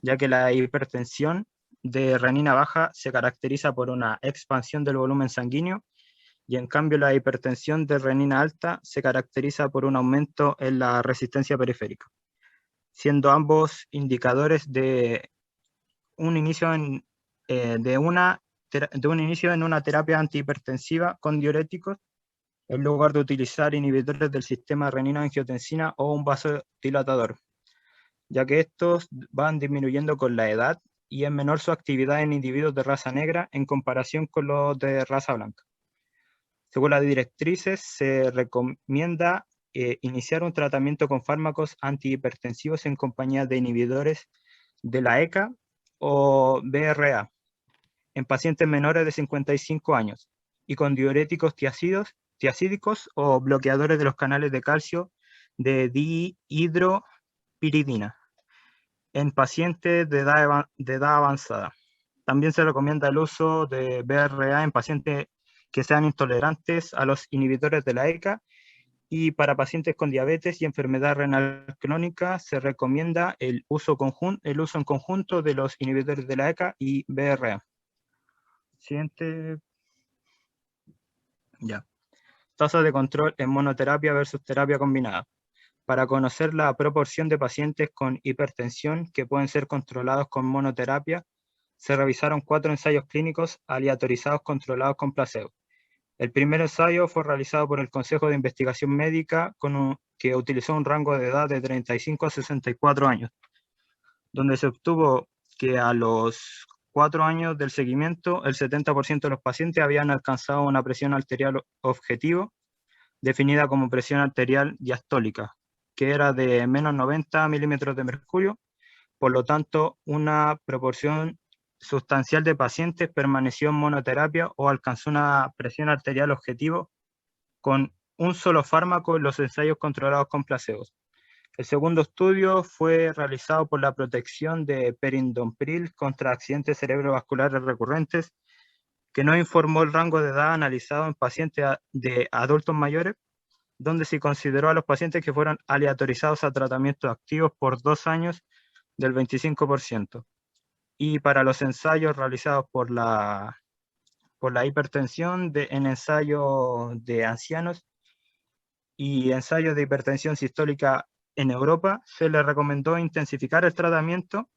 ya que la hipertensión de renina baja se caracteriza por una expansión del volumen sanguíneo y en cambio la hipertensión de renina alta se caracteriza por un aumento en la resistencia periférica, siendo ambos indicadores de un inicio en una terapia antihipertensiva con diuréticos en lugar de utilizar inhibidores del sistema renina-angiotensina o un vasodilatador, ya que estos van disminuyendo con la edad y es menor su actividad en individuos de raza negra en comparación con los de raza blanca. Según las directrices, se recomienda iniciar un tratamiento con fármacos antihipertensivos en compañía de inhibidores de la ECA o BRA en pacientes menores de 55 años y con diuréticos tiacídicos o bloqueadores de los canales de calcio de dihidropiridina en pacientes de edad avanzada. También se recomienda el uso de BRA en pacientes que sean intolerantes a los inhibidores de la ECA Y para pacientes con diabetes y enfermedad renal crónica se recomienda el uso en conjunto de los inhibidores de la ECA y BRA. Siguiente. Ya. Tasa de control en monoterapia versus terapia combinada. Para conocer la proporción de pacientes con hipertensión que pueden ser controlados con monoterapia, se revisaron 4 ensayos clínicos aleatorizados controlados con placebo. El primer ensayo fue realizado por el Consejo de Investigación Médica que utilizó un rango de edad de 35 a 64 años, donde se obtuvo que a los 4 años del seguimiento, el 70% de los pacientes habían alcanzado una presión arterial objetivo, definida como presión arterial diastólica, que era de menos 90 milímetros de mercurio. Por lo tanto, una proporción sustancial de pacientes permaneció en monoterapia o alcanzó una presión arterial objetivo con un solo fármaco en los ensayos controlados con placebos. El segundo estudio fue realizado por la protección de perindopril contra accidentes cerebrovasculares recurrentes, que no informó el rango de edad analizado en pacientes de adultos mayores, donde se consideró a los pacientes que fueron aleatorizados a tratamientos activos por 2 años del 25%. Y para los ensayos realizados por la hipertensión en ensayo de ancianos y ensayos de hipertensión sistólica en Europa, se les recomendó intensificar el tratamiento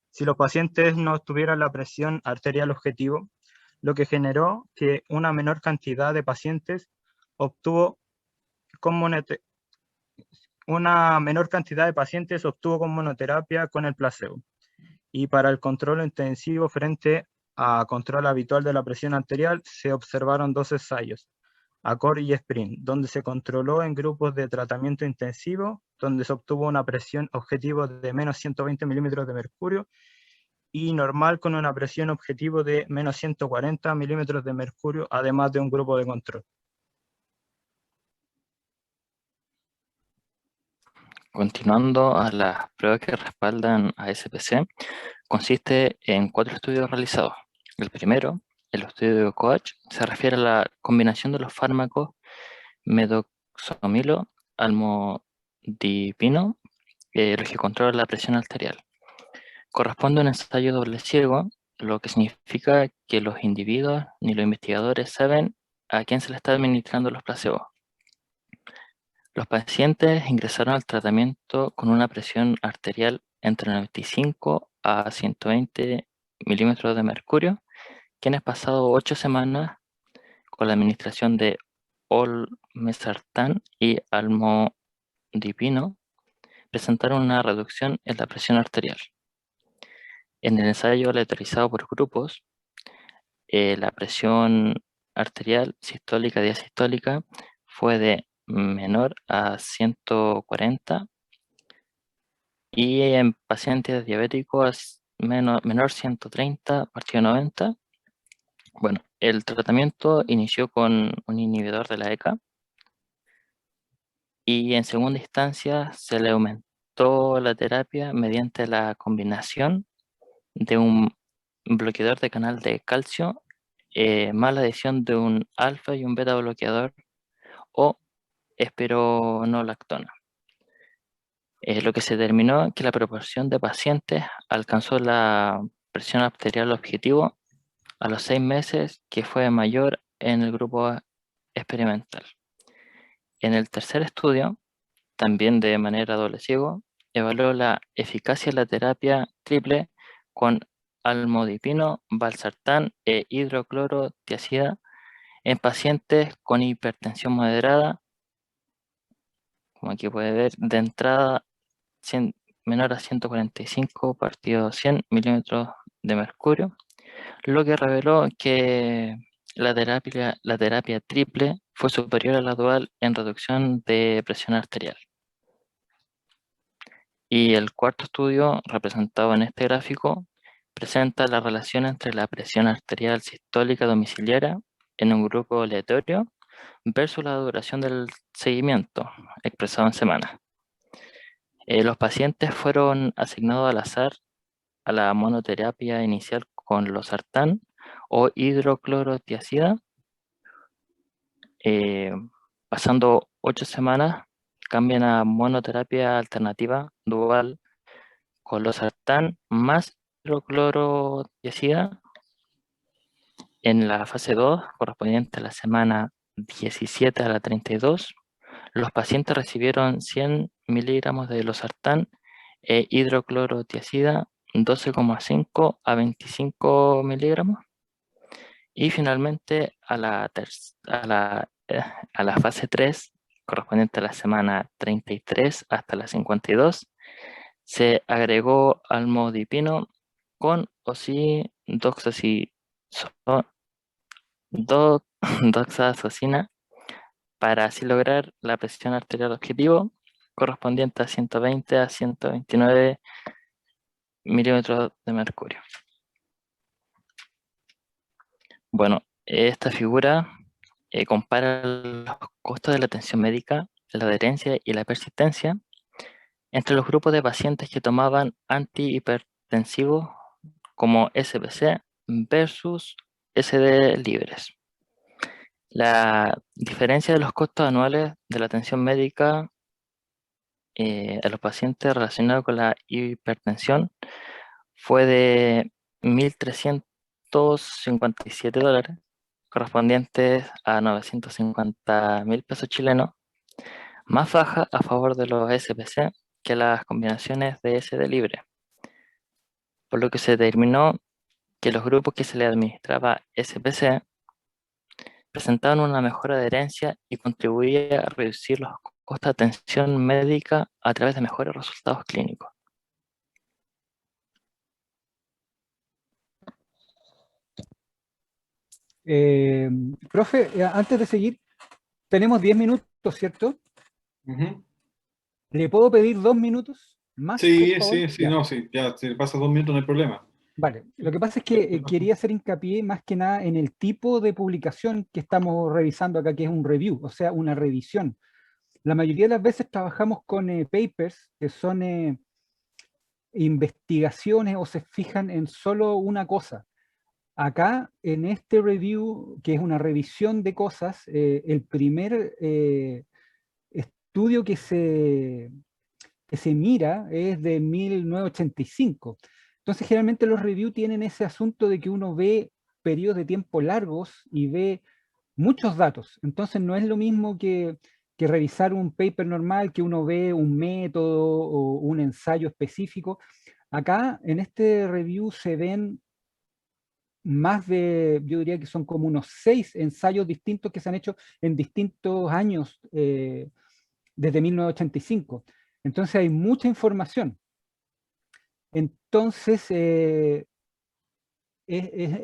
si los pacientes no tuvieran la presión arterial objetivo, lo que generó que una menor cantidad de pacientes obtuvo con monoterapia con el placebo. Y para el control intensivo frente a control habitual de la presión arterial se observaron 2 ensayos, ACCORD y SPRINT, donde se controló en grupos de tratamiento intensivo, donde se obtuvo una presión objetivo de menos 120 milímetros de mercurio, y normal con una presión objetivo de menos 140 milímetros de mercurio, además de un grupo de control. Continuando a las pruebas que respaldan a SPC, consiste en 4 estudios realizados. El primero, el estudio COACH, se refiere a la combinación de los fármacos medoxamilo, almodipino, los que controlan la presión arterial. Corresponde a un ensayo doble ciego, lo que significa que los individuos ni los investigadores saben a quién se le está administrando los placebos. Los pacientes ingresaron al tratamiento con una presión arterial entre 95 a 120 milímetros de mercurio, quienes pasado 8 semanas con la administración de olmesartán y almodipino presentaron una reducción en la presión arterial. En el ensayo aleatorizado por grupos, la presión arterial sistólica y diasistólica fue de menor a 140 y en pacientes diabéticos menor 130 partido 90. Bueno, el tratamiento inició con un inhibidor de la ECA y en segunda instancia se le aumentó la terapia mediante la combinación de un bloqueador de canal de calcio más la adición de un alfa y un beta bloqueador o espironolactona. Lo que se determinó que la proporción de pacientes alcanzó la presión arterial objetivo a los 6 meses, que fue mayor en el grupo experimental. En el tercer estudio, también de manera doble ciego, evaluó la eficacia de la terapia triple con almodipino, valsartán e hidroclorotiazida en pacientes con hipertensión moderada, como aquí puede ver, de entrada menor a 145 partido 100 milímetros de mercurio, lo que reveló que la terapia triple fue superior a la dual en reducción de presión arterial. Y el cuarto estudio, representado en este gráfico, presenta la relación entre la presión arterial sistólica domiciliaria en un grupo aleatorio versus la duración del seguimiento, expresado en semanas. Los pacientes fueron asignados al azar a la monoterapia inicial con losartán o hidroclorotiazida, Pasando 8 semanas, cambian a monoterapia alternativa dual con losartán más hidroclorotiazida. En la fase 2, correspondiente a la semana 17 a la 32, los pacientes recibieron 100 miligramos de losartán e hidroclorotiazida 12,5 a 25 miligramos. Y finalmente a la fase 3, correspondiente a la semana 33 hasta la 52, se agregó almodipino con o sin doxazosina para así lograr la presión arterial objetivo correspondiente a 120 a 129 milímetros de mercurio. Bueno, esta figura compara los costos de la atención médica, la adherencia y la persistencia entre los grupos de pacientes que tomaban antihipertensivos como SPC versus SD libres. La diferencia de los costos anuales de la atención médica a los pacientes relacionados con la hipertensión fue de $1.357, correspondientes a 950.000 pesos chilenos, más baja a favor de los SPC que las combinaciones de SD libre, por lo que se determinó que los grupos que se le administraba SPC presentaban una mejor adherencia y contribuía a reducir los costos de atención médica a través de mejores resultados clínicos. Profe, antes de seguir, tenemos 10 minutos, ¿cierto? Ujú. ¿Le puedo pedir 2 minutos más, por Sí, favor? sí, sí, Ya. no, sí, ya, si pasas 2 minutos no hay problema. Vale, lo que pasa es que quería hacer hincapié más que nada en el tipo de publicación que estamos revisando acá, que es un review, o sea, una revisión. La mayoría de las veces trabajamos con papers que son investigaciones o se fijan en solo una cosa. Acá, en este review, que es una revisión de cosas, el primer estudio que se mira es de 1985. Entonces, generalmente los reviews tienen ese asunto de que uno ve periodos de tiempo largos y ve muchos datos. Entonces, no es lo mismo que revisar un paper normal, que uno ve un método o un ensayo específico. Acá, en este review, se ven más de, yo diría que son como unos 6 ensayos distintos que se han hecho en distintos años desde 1985. Entonces hay mucha información. Entonces es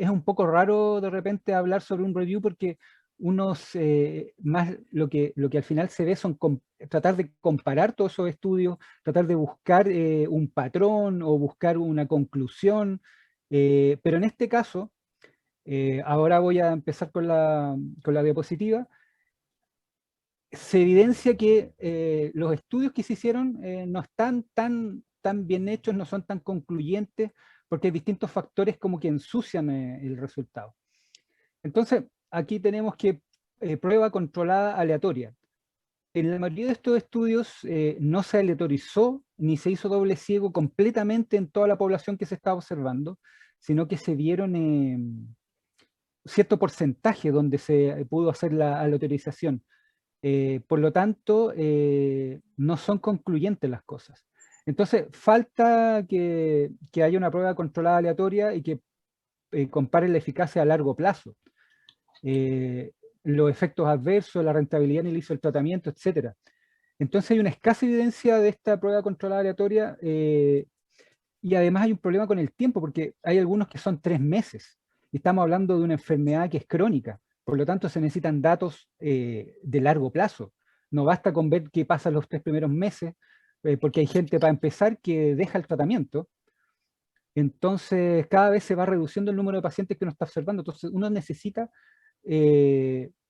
un poco raro de repente hablar sobre un review porque más lo que al final se ve son tratar de comparar todos esos estudios, tratar de buscar un patrón o buscar una conclusión, pero en este caso, ahora voy a empezar con la diapositiva. Se evidencia que los estudios que se hicieron no están tan bien hechos, no son tan concluyentes, porque hay distintos factores como que ensucian el resultado. Entonces, aquí tenemos que prueba controlada aleatoria. En la mayoría de estos estudios no se aleatorizó ni se hizo doble ciego completamente en toda la población que se estaba observando, sino que se vieron cierto porcentaje donde se pudo hacer la aleatorización. Por lo tanto, no son concluyentes las cosas. Entonces, falta que haya una prueba controlada aleatoria y que compare la eficacia a largo plazo. Los efectos adversos, la rentabilidad en el inicio del tratamiento, etc. Entonces hay una escasa evidencia de esta prueba controlada aleatoria y además hay un problema con el tiempo porque hay algunos que son 3 meses y estamos hablando de una enfermedad que es crónica. Por lo tanto, se necesitan datos de largo plazo. No basta con ver qué pasa los 3 primeros meses, porque hay gente, para empezar, que deja el tratamiento. Entonces, cada vez se va reduciendo el número de pacientes que uno está observando. Entonces, uno necesita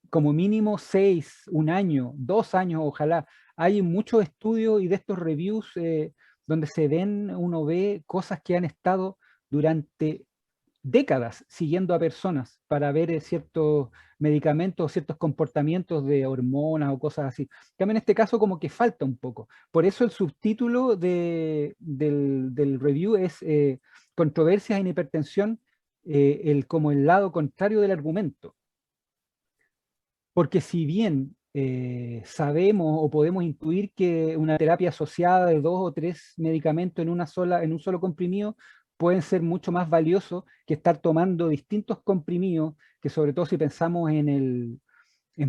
como mínimo 6, 1 año, 2 años, ojalá. Hay muchos estudios y de estos reviews donde uno ve cosas que han estado durante décadas siguiendo a personas para ver ciertos medicamentos, ciertos comportamientos de hormonas o cosas así. También en este caso como que falta un poco. Por eso el subtítulo del review es Controversias en hipertensión, como el lado contrario del argumento. Porque si bien sabemos o podemos intuir que una terapia asociada de 2 o 3 medicamentos en un solo comprimido pueden ser mucho más valiosos que estar tomando distintos comprimidos, que sobre todo si pensamos en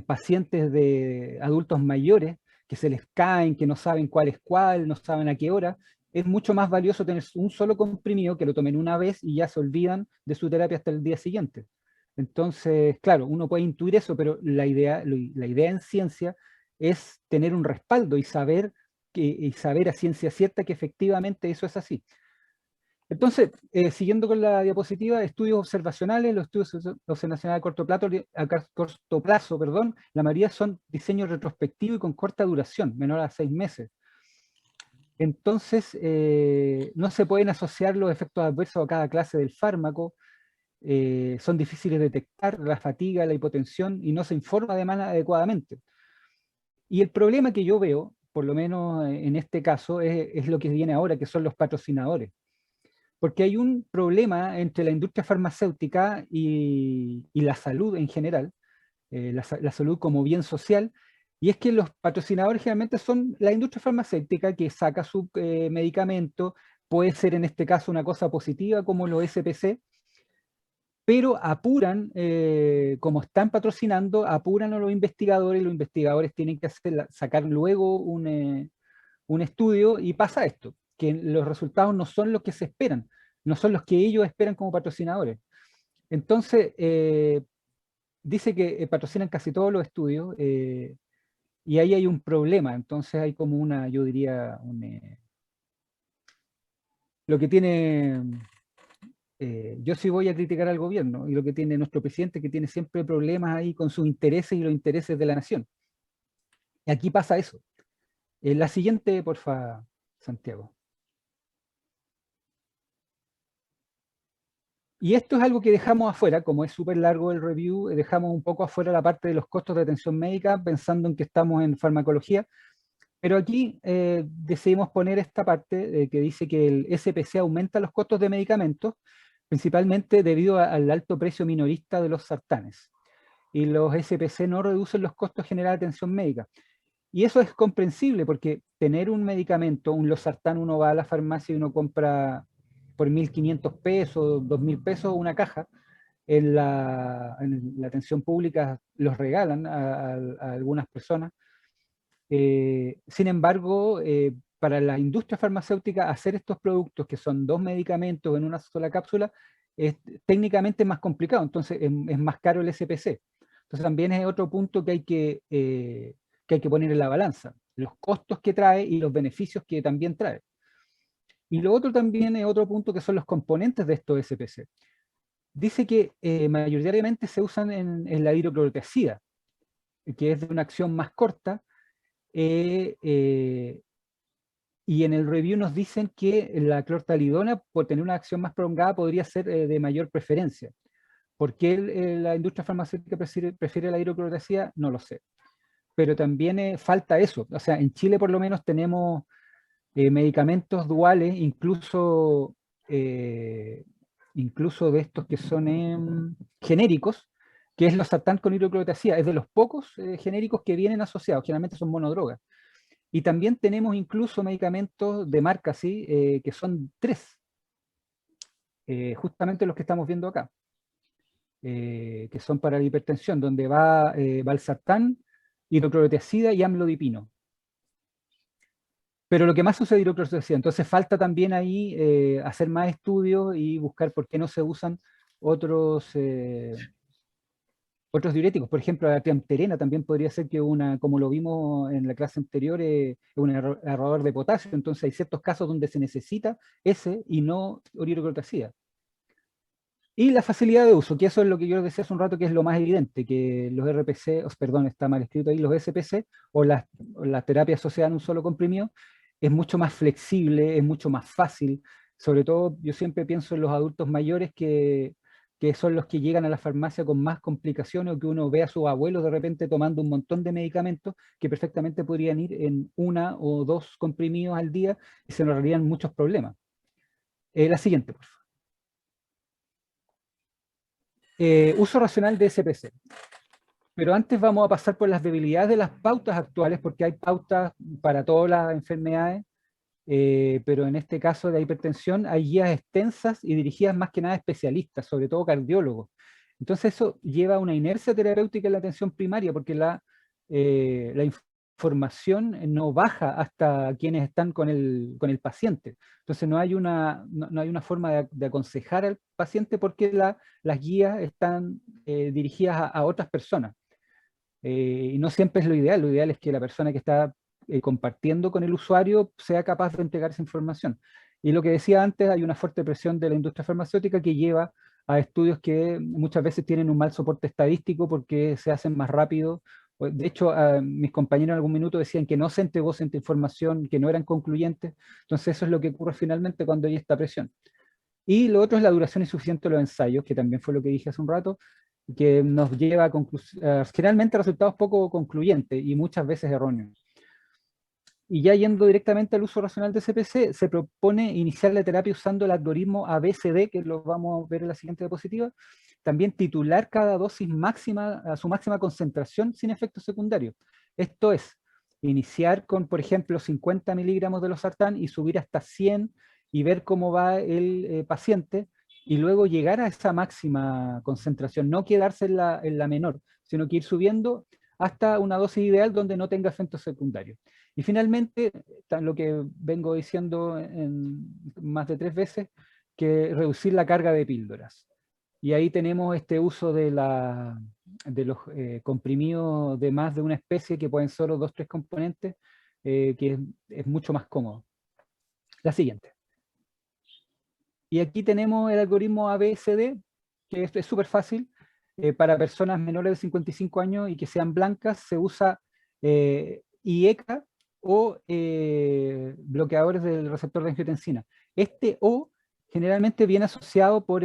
pacientes de adultos mayores, que se les caen, que no saben cuál es cuál, no saben a qué hora, es mucho más valioso tener un solo comprimido que lo tomen una vez y ya se olvidan de su terapia hasta el día siguiente. Entonces, claro, uno puede intuir eso, pero la idea en ciencia es tener un respaldo y saber a ciencia cierta que efectivamente eso es así. Entonces, siguiendo con la diapositiva, estudios observacionales, los estudios observacionales a corto plazo, la mayoría son diseño retrospectivo y con corta duración, menor a 6 meses. Entonces, no se pueden asociar los efectos adversos a cada clase del fármaco, son difíciles de detectar, la fatiga, la hipotensión, y no se informa además adecuadamente. Y el problema que yo veo, por lo menos en este caso, es lo que viene ahora, que son los patrocinadores. Porque hay un problema entre la industria farmacéutica y la salud en general, la salud como bien social, y es que los patrocinadores generalmente son la industria farmacéutica que saca su medicamento, puede ser en este caso una cosa positiva como los SPC, pero apuran, como están patrocinando, apuran a los investigadores tienen que sacar luego un estudio y pasa esto, que los resultados no son los que se esperan, no son los que ellos esperan como patrocinadores. Entonces, dice que patrocinan casi todos los estudios y ahí hay un problema, entonces hay como una, yo diría, lo que tiene... yo sí voy a criticar al gobierno y lo que tiene nuestro presidente, que tiene siempre problemas ahí con sus intereses y los intereses de la nación. Y aquí pasa eso. La siguiente, porfa, Santiago. Y esto es algo que dejamos afuera, como es súper largo el review, dejamos un poco afuera la parte de los costos de atención médica, pensando en que estamos en farmacología, pero aquí decidimos poner esta parte que dice que el SPC aumenta los costos de medicamentos, principalmente debido al alto precio minorista de los sartanes. Y los SPC no reducen los costos generales de atención médica. Y eso es comprensible porque tener un medicamento, un losartán, uno va a la farmacia y uno compra por 1.500 pesos, 2.000 pesos una caja. En la atención pública los regalan a algunas personas. Sin embargo, para la industria farmacéutica hacer estos productos que son 2 medicamentos en una sola cápsula es técnicamente más complicado, entonces es más caro el SPC. Entonces también es otro punto que hay que poner en la balanza, los costos que trae y los beneficios que también trae. Y lo otro también es otro punto que son los componentes de estos SPC. Dice que mayoritariamente se usan en la hidroclorotiazida, que es de una acción más corta, y en el review nos dicen que la clortalidona, por tener una acción más prolongada, podría ser de mayor preferencia. ¿Por qué la industria farmacéutica prefiere la hidroclorotiazida? No lo sé. Pero también falta eso. O sea, en Chile por lo menos tenemos medicamentos duales, incluso de estos que son genéricos, que es losartán con hidroclorotiazida. Es de los pocos genéricos que vienen asociados, generalmente son monodrogas. Y también tenemos incluso medicamentos de marca, ¿sí? Que son 3, justamente los que estamos viendo acá, que son para la hipertensión, donde va valsartán, hidroclorotiazida y amlodipino. Pero lo que más usa es hidroclorotiazida, entonces falta también ahí hacer más estudios y buscar por qué no se usan otros diuréticos. Por ejemplo, la triamterena también podría ser que como lo vimos en la clase anterior, es un ahorrador de potasio. Entonces hay ciertos casos donde se necesita ese y no hidroclorotiazida. Y la facilidad de uso, que eso es lo que yo decía hace un rato, que es lo más evidente, que los RPC, perdón, está mal escrito ahí, los SPC, o las terapias asociadas en un solo comprimido, es mucho más flexible, es mucho más fácil. Sobre todo, yo siempre pienso en los adultos mayores que que son los que llegan a la farmacia con más complicaciones, o que uno ve a sus abuelos de repente tomando un montón de medicamentos que perfectamente podrían ir en 1 o 2 comprimidos al día y se nos ahorrarían muchos problemas. La siguiente, por favor. Uso racional de SPC. Pero antes vamos a pasar por las debilidades de las pautas actuales, porque hay pautas para todas las enfermedades, pero en este caso de hipertensión hay guías extensas y dirigidas más que nada a especialistas, sobre todo cardiólogos. Entonces eso lleva a una inercia terapéutica en la atención primaria, porque la información no baja hasta quienes están con el paciente. Entonces no hay una forma de aconsejar al paciente, porque las guías están dirigidas a otras personas. Y no siempre es lo ideal es que la persona que está compartiendo con el usuario sea capaz de entregar esa información. Y lo que decía antes, hay una fuerte presión de la industria farmacéutica que lleva a estudios que muchas veces tienen un mal soporte estadístico porque se hacen más rápido. De hecho, mis compañeros en algún minuto decían que no se entregó cierta información, que no eran concluyentes. Entonces eso es lo que ocurre finalmente cuando hay esta presión. Y lo otro es la duración insuficiente de los ensayos, que también fue lo que dije hace un rato, que nos lleva generalmente a resultados poco concluyentes y muchas veces erróneos. Y ya yendo directamente al uso racional de CPC, se propone iniciar la terapia usando el algoritmo ABCD, que lo vamos a ver en la siguiente diapositiva. También titular cada dosis máxima a su máxima concentración sin efectos secundarios. Esto es, iniciar con, por ejemplo, 50 miligramos de losartán y subir hasta 100 y ver cómo va el paciente, y luego llegar a esa máxima concentración, no quedarse en la menor, sino que ir subiendo hasta una dosis ideal donde no tenga efectos secundarios. Y finalmente, lo que vengo diciendo más de 3 veces, que reducir la carga de píldoras. Y ahí tenemos este uso de los comprimidos de más de una especie, que pueden ser 2 o 3 componentes, que es mucho más cómodo. La siguiente. Y aquí tenemos el algoritmo ABCD, que es súper fácil. Para personas menores de 55 años y que sean blancas, se usa IECA o bloqueadores del receptor de angiotensina. Este O generalmente viene asociado por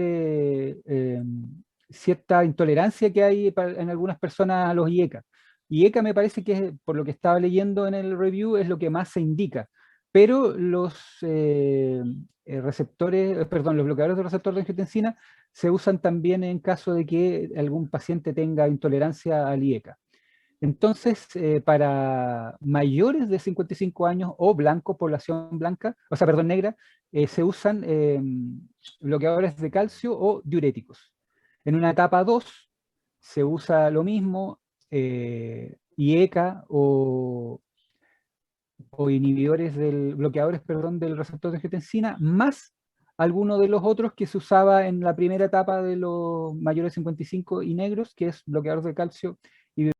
cierta intolerancia que hay en algunas personas a los IECA. IECA me parece que, por lo que estaba leyendo en el review, es lo que más se indica. Pero los los bloqueadores del receptor de angiotensina se usan también en caso de que algún paciente tenga intolerancia al IECA. Entonces, para mayores de 55 años o población blanca, negra, se usan bloqueadores de calcio o diuréticos. En una etapa 2 se usa lo mismo, IECA o inhibidores bloqueadores del receptor de angiotensina, más alguno de los otros que se usaba en la primera etapa de los mayores de 55 y negros, que es bloqueador de calcio